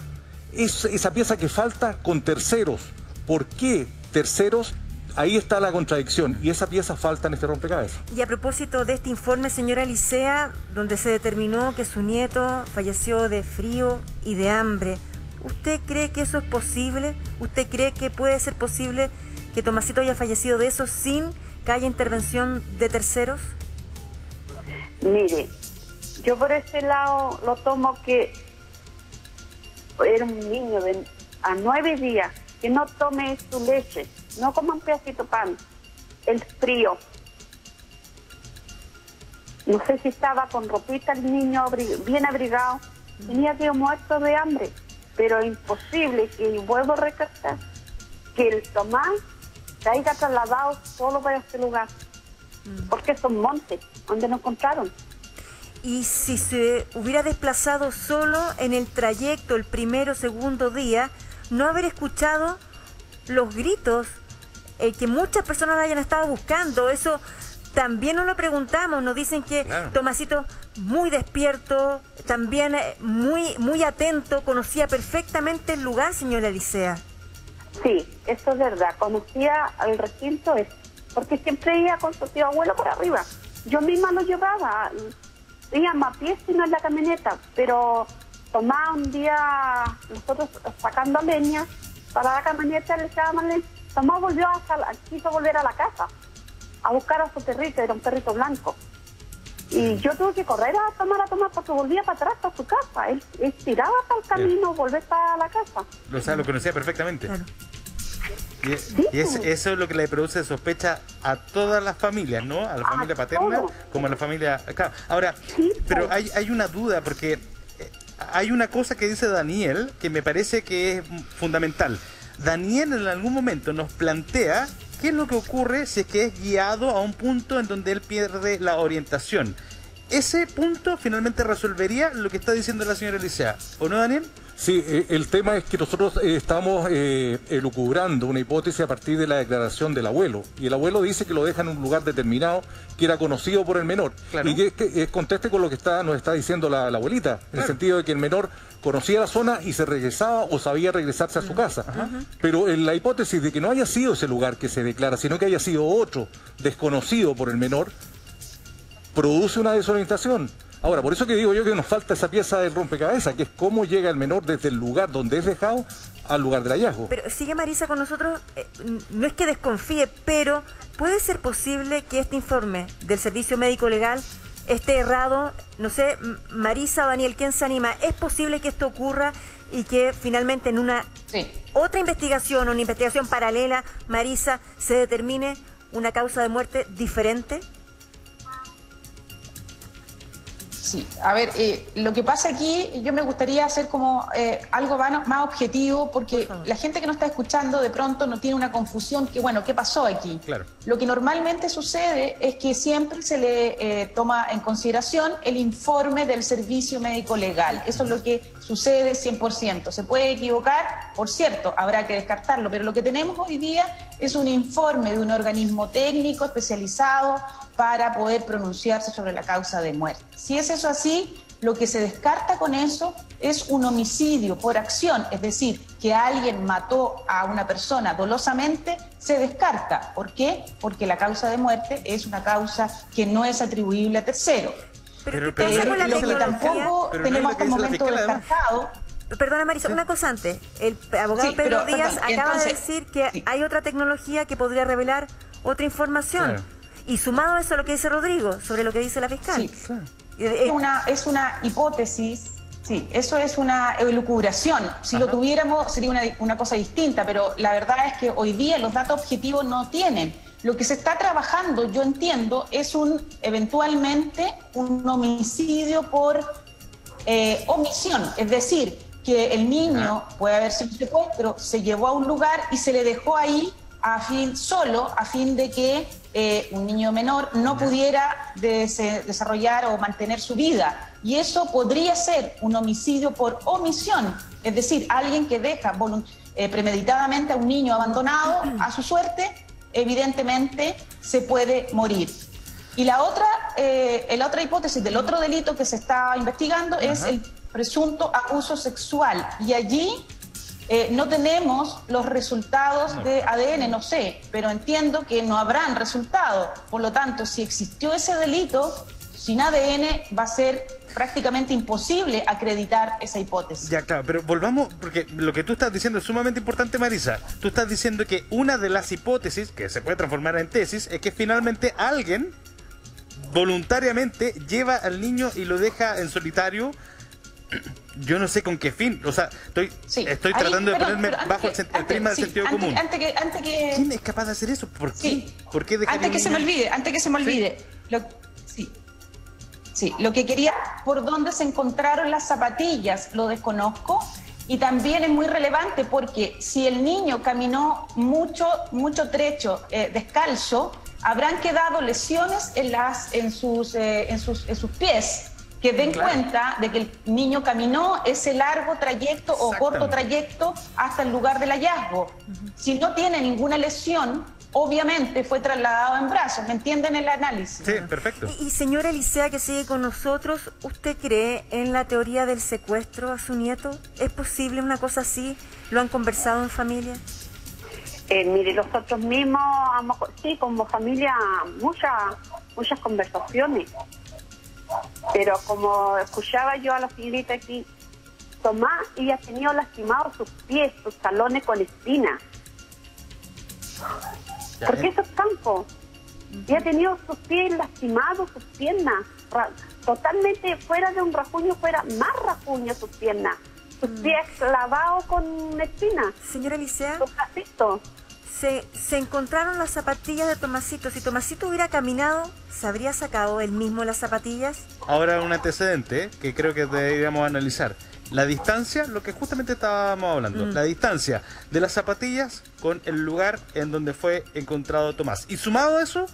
esa pieza que falta con terceros. ¿Por qué terceros? Ahí está la contradicción, y esa pieza falta en este rompecabezas. Y a propósito de este informe, señora Licea, donde se determinó que su nieto falleció de frío y de hambre, ¿usted cree que eso es posible? ¿Usted cree que puede ser posible que Tomasito haya fallecido de eso sin que haya intervención de terceros? Mire, yo por ese lado lo tomo que era un niño a 9 días, que no tome su leche, no coma un pedacito de pan, el frío. No sé si estaba con ropita el niño bien abrigado, tenía que ir muerto de hambre, pero es imposible, que vuelvo a recalcar, que el Tomás se haya trasladado solo para este lugar, porque son montes donde nos encontraron. Y si se hubiera desplazado solo en el trayecto, el primero o segundo día, no haber escuchado los gritos que muchas personas hayan estado buscando, eso también nos lo preguntamos. Nos dicen que Tomasito muy despierto, también muy atento, conocía perfectamente el lugar, señora Licea. Sí, eso es verdad, conocía al recinto, porque siempre iba con su tío abuelo por arriba. Yo misma lo llevaba, íbamos a pie, sino en la camioneta, pero Tomás un día, nosotros sacando leña para la camioneta, le llaman, Tomás quiso volver a la casa a buscar a su perrito, era un perrito blanco. Y yo tuve que correr a Tomás porque volvía para atrás a su casa. Él tiraba hasta el camino, volver para la casa. Lo conocía perfectamente. Claro. Eso es lo que le produce sospecha a todas las familias, ¿no? A la familia paterna como a la familia... Claro. Ahora, pero hay una duda, porque hay una cosa que dice Daniel que me parece que es fundamental. Daniel en algún momento nos plantea qué es lo que ocurre si es que es guiado a un punto en donde él pierde la orientación. Ese punto finalmente resolvería lo que está diciendo la señora Elisea, ¿o no, Daniel? Sí, el tema es que nosotros estamos elucubrando una hipótesis a partir de la declaración del abuelo. Y el abuelo dice que lo deja en un lugar determinado que era conocido por el menor. Claro. Y que conteste con lo que nos está diciendo la abuelita, en el sentido de que el menor conocía la zona y se regresaba o sabía regresarse a su casa. Pero en la hipótesis de que no haya sido ese lugar que se declara, sino que haya sido otro desconocido por el menor, produce una desorientación. Ahora, por eso que digo yo que nos falta esa pieza del rompecabezas, que es cómo llega el menor desde el lugar donde es dejado al lugar del hallazgo. Pero sigue Marisa con nosotros, no es que desconfíe, pero ¿puede ser posible que este informe del Servicio Médico Legal esté errado? No sé, Marisa o Daniel, ¿quién se anima? ¿Es posible que esto ocurra y que finalmente en una otra investigación o una investigación paralela, Marisa, se determine una causa de muerte diferente? Sí, a ver, lo que pasa aquí, yo me gustaría hacer como algo más objetivo, porque la gente que nos está escuchando de pronto no tiene una confusión que, bueno, ¿qué pasó aquí? Claro. Lo que normalmente sucede es que siempre se le toma en consideración el informe del Servicio Médico Legal. Eso es lo que sucede 100%. Se puede equivocar, por cierto, habrá que descartarlo, pero lo que tenemos hoy día es un informe de un organismo técnico especializado para poder pronunciarse sobre la causa de muerte. Si es eso así, lo que se descarta con eso es un homicidio por acción, es decir, que alguien mató a una persona dolosamente, se descarta. ¿Por qué? Porque la causa de muerte es una causa que no es atribuible a tercero. Pero lo que tampoco tenemos hasta el momento descartado. Perdona, Marisa, una cosa antes. El abogado Pedro Díaz acaba de decir que hay otra tecnología que podría revelar otra información. Claro. Y sumado a eso lo que dice Rodrigo, sobre lo que dice la fiscal. Es una hipótesis, eso es una elucubración. Si lo tuviéramos sería una cosa distinta, pero la verdad es que hoy día los datos objetivos no tienen. Lo que se está trabajando, yo entiendo, es eventualmente un homicidio por omisión. Es decir, que el niño puede haber sido secuestro, se llevó a un lugar y se le dejó ahí a fin de que un niño menor no pudiera desarrollar o mantener su vida. Y eso podría ser un homicidio por omisión, es decir, alguien que deja premeditadamente a un niño abandonado a su suerte, evidentemente se puede morir. Y la otra hipótesis del otro delito que se está investigando es el presunto abuso sexual. Y allí no tenemos los resultados de ADN, no sé, pero entiendo que no habrán resultados. Por lo tanto, si existió ese delito, sin ADN va a ser prácticamente imposible acreditar esa hipótesis. Ya, claro, pero volvamos, porque lo que tú estás diciendo es sumamente importante, Marisa. Tú estás diciendo que una de las hipótesis, que se puede transformar en tesis, es que finalmente alguien voluntariamente lleva al niño y lo deja en solitario. Yo no sé con qué fin, o sea, estoy tratando de ponerme bajo el prisma del sentido común. ¿Quién es capaz de hacer eso? ¿Por qué? ¿Por qué antes que se me olvide, lo que quería, por dónde se encontraron las zapatillas, lo desconozco, y también es muy relevante porque si el niño caminó mucho trecho descalzo, habrán quedado lesiones en sus pies. Que den cuenta de que el niño caminó ese largo trayecto o corto trayecto hasta el lugar del hallazgo. Si no tiene ninguna lesión, obviamente fue trasladado en brazos. ¿Me entienden el análisis? Sí, perfecto. Y señora Elisea, que sigue con nosotros, ¿usted cree en la teoría del secuestro a su nieto? ¿Es posible una cosa así? ¿Lo han conversado en familia? Mire, nosotros mismos, sí, como familia, muchas conversaciones. Pero como escuchaba yo a la señorita aquí, Tomás había tenido lastimados sus pies, sus talones con espinas. Porque eso es campo. Y ha tenido sus pies lastimados, sus piernas, totalmente fuera de un rasguño, fuera más rasguño sus piernas. Sus pies clavados con espinas. Señora Licea, Los gatitos. se encontraron las zapatillas de Tomasito. Si Tomasito hubiera caminado, ¿se habría sacado él mismo las zapatillas? Ahora un antecedente que creo que deberíamos analizar. La distancia, lo que justamente estábamos hablando, la distancia de las zapatillas con el lugar en donde fue encontrado Tomás. Y sumado a eso,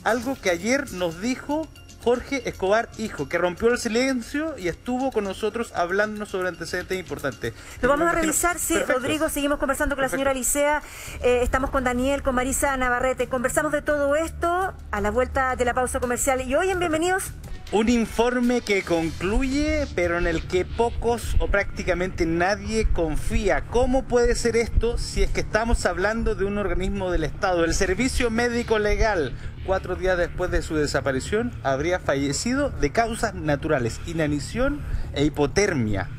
algo que ayer nos dijo Jorge Escobar, hijo, que rompió el silencio y estuvo con nosotros hablándonos sobre antecedentes importantes. Lo vamos a revisar, sí, Perfecto. Rodrigo, seguimos conversando con la señora Licea, estamos con Daniel, con Marisa Navarrete, conversamos de todo esto a la vuelta de la pausa comercial. Y hoy en Bienvenidos... Un informe que concluye, pero en el que pocos o prácticamente nadie confía. ¿Cómo puede ser esto si es que estamos hablando de un organismo del Estado? El Servicio Médico Legal, 4 días después de su desaparición, habría fallecido de causas naturales, inanición e hipotermia.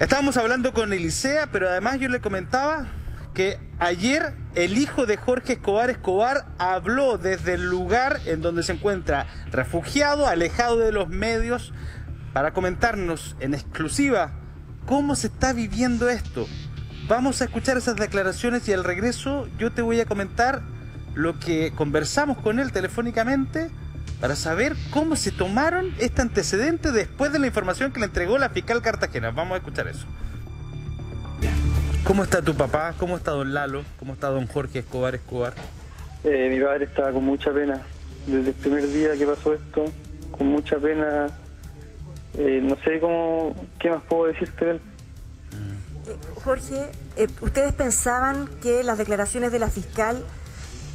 Estábamos hablando con Elisea, pero además yo le comentaba que ayer el hijo de Jorge Escobar habló desde el lugar en donde se encuentra refugiado, alejado de los medios, para comentarnos en exclusiva cómo se está viviendo esto. Vamos a escuchar esas declaraciones y al regreso yo te voy a comentar lo que conversamos con él telefónicamente para saber cómo se tomaron este antecedente después de la información que le entregó la fiscal Cartagena. Vamos a escuchar eso. ¿Cómo está tu papá? ¿Cómo está don Lalo? ¿Cómo está don Jorge Escobar? Mi padre estaba con mucha pena. Desde el primer día que pasó esto, con mucha pena. No sé qué más puedo decirte de él. Jorge, ¿ustedes pensaban que las declaraciones de la fiscal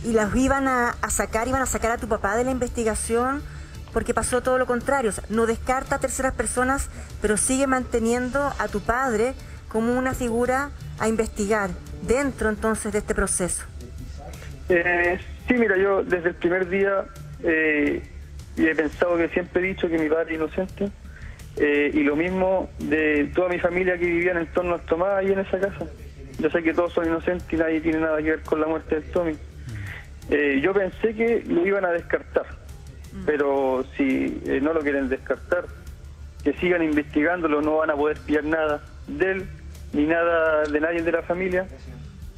y las iban a sacar a tu papá de la investigación? Porque pasó todo lo contrario. O sea, no descarta a terceras personas, pero sigue manteniendo a tu padre como una figura a investigar dentro entonces de este proceso. Sí, mira, yo desde el primer día he pensado, que siempre he dicho que mi padre es inocente, y lo mismo de toda mi familia que vivía en el entorno de Tomás ahí en esa casa. Yo sé que todos son inocentes y nadie tiene nada que ver con la muerte del Tommy. Yo pensé que lo iban a descartar, pero si no lo quieren descartar, que sigan investigándolo, no van a poder pillar nada de él ni nada de nadie de la familia,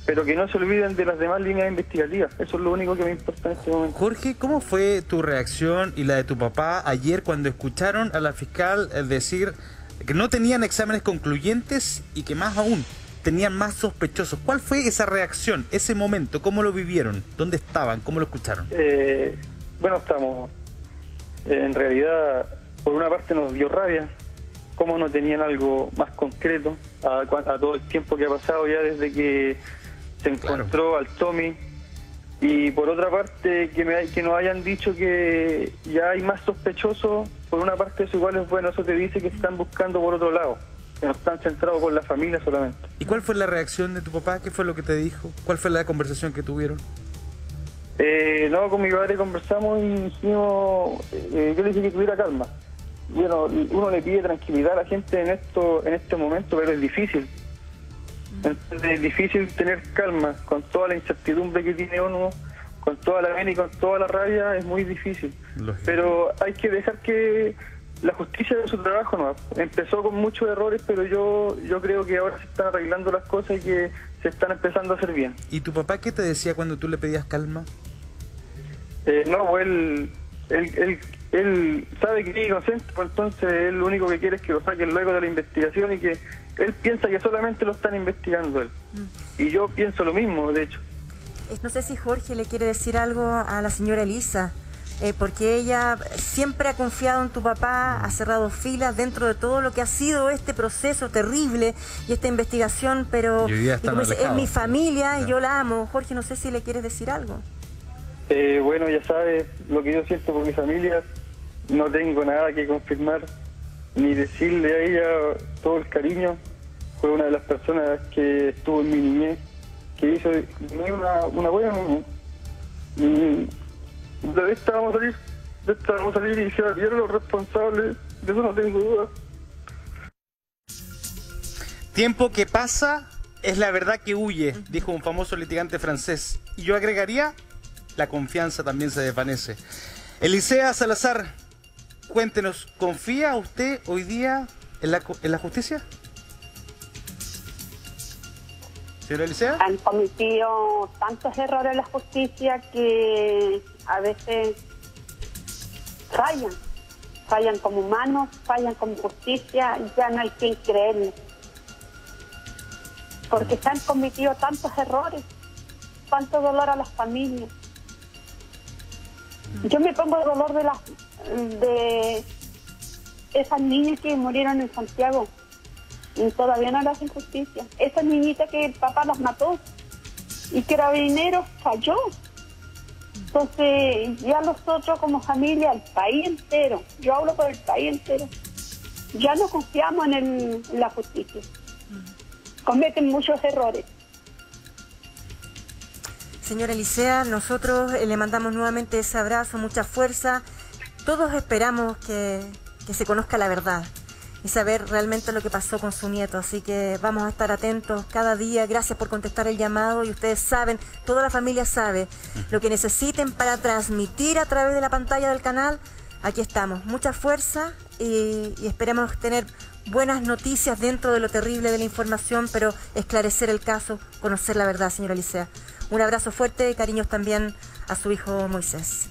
pero que no se olviden de las demás líneas investigativas. Eso es lo único que me importa en este momento. Jorge, ¿cómo fue tu reacción y la de tu papá ayer cuando escucharon a la fiscal decir que no tenían exámenes concluyentes y que más aún tenían más sospechosos? ¿Cuál fue esa reacción, ese momento? ¿Cómo lo vivieron? ¿Dónde estaban? ¿Cómo lo escucharon? Bueno, estamos... en realidad, por una parte nos dio rabia, cómo no tenían algo más concreto a todo el tiempo que ha pasado ya desde que se encontró al Tommy, y por otra parte que nos hayan dicho que ya hay más sospechosos. Por una parte eso igual es bueno, eso te dice que están buscando por otro lado, que no están centrados con la familia solamente. ¿Y cuál fue la reacción de tu papá? ¿Qué fue lo que te dijo? ¿Cuál fue la conversación que tuvieron? No, con mi padre conversamos y dijimos, yo le dije que tuviera calma. Bueno, uno le pide tranquilidad a la gente en este momento, pero es difícil. Entonces, es difícil tener calma con toda la incertidumbre que tiene uno, con toda la pena y con toda la rabia, es muy difícil. Lógico. Pero hay que dejar que la justicia haga su trabajo, ¿no? Empezó con muchos errores, pero yo creo que ahora se están arreglando las cosas y que se están empezando a hacer bien. ¿Y tu papá qué te decía cuando tú le pedías calma? No, él sabe que es inocente, pues entonces él lo único que quiere es que lo saquen luego de la investigación, y que él piensa que solamente lo están investigando él. Y yo pienso lo mismo, de hecho. No sé si Jorge le quiere decir algo a la señora Elisa, porque ella siempre ha confiado en tu papá, ha cerrado filas dentro de todo lo que ha sido este proceso terrible y esta investigación, pero como dice, es mi familia y yo la amo. Jorge, no sé si le quieres decir algo. Bueno, ya sabes lo que yo siento por mi familia. No tengo nada que confirmar ni decirle a ella todo el cariño. Fue una de las personas que estuvo en mi niñez, que hizo de mí una buena niñez. Y de esta vamos a salir y se vieron los responsables, de eso no tengo duda. tiempo que pasa es la verdad que huye, dijo un famoso litigante francés. Y yo agregaría, la confianza también se desvanece. Elisea Salazar, cuéntenos, ¿confía usted hoy día en la justicia? Señora Elisea. Han cometido tantos errores en la justicia que a veces fallan como humanos, fallan como justicia, ya no hay quien creerle. Porque se han cometido tantos errores, tanto dolor a las familias. Yo me pongo el dolor de esas niñas que murieron en Santiago y todavía no le hacen justicia. Esas niñitas que el papá las mató y que Carabineros falló. Entonces ya nosotros como familia, el país entero, yo hablo por el país entero, ya no confiamos en la justicia. Cometen muchos errores. Señora Elisea, nosotros le mandamos nuevamente ese abrazo, mucha fuerza. Todos esperamos que se conozca la verdad y saber realmente lo que pasó con su nieto. Así que vamos a estar atentos cada día. Gracias por contestar el llamado y ustedes saben, toda la familia sabe, lo que necesiten para transmitir a través de la pantalla del canal. Aquí estamos. Mucha fuerza y esperemos tener buenas noticias dentro de lo terrible de la información, pero esclarecer el caso, conocer la verdad, señora Elisea. Un abrazo fuerte y cariños también a su hijo Moisés.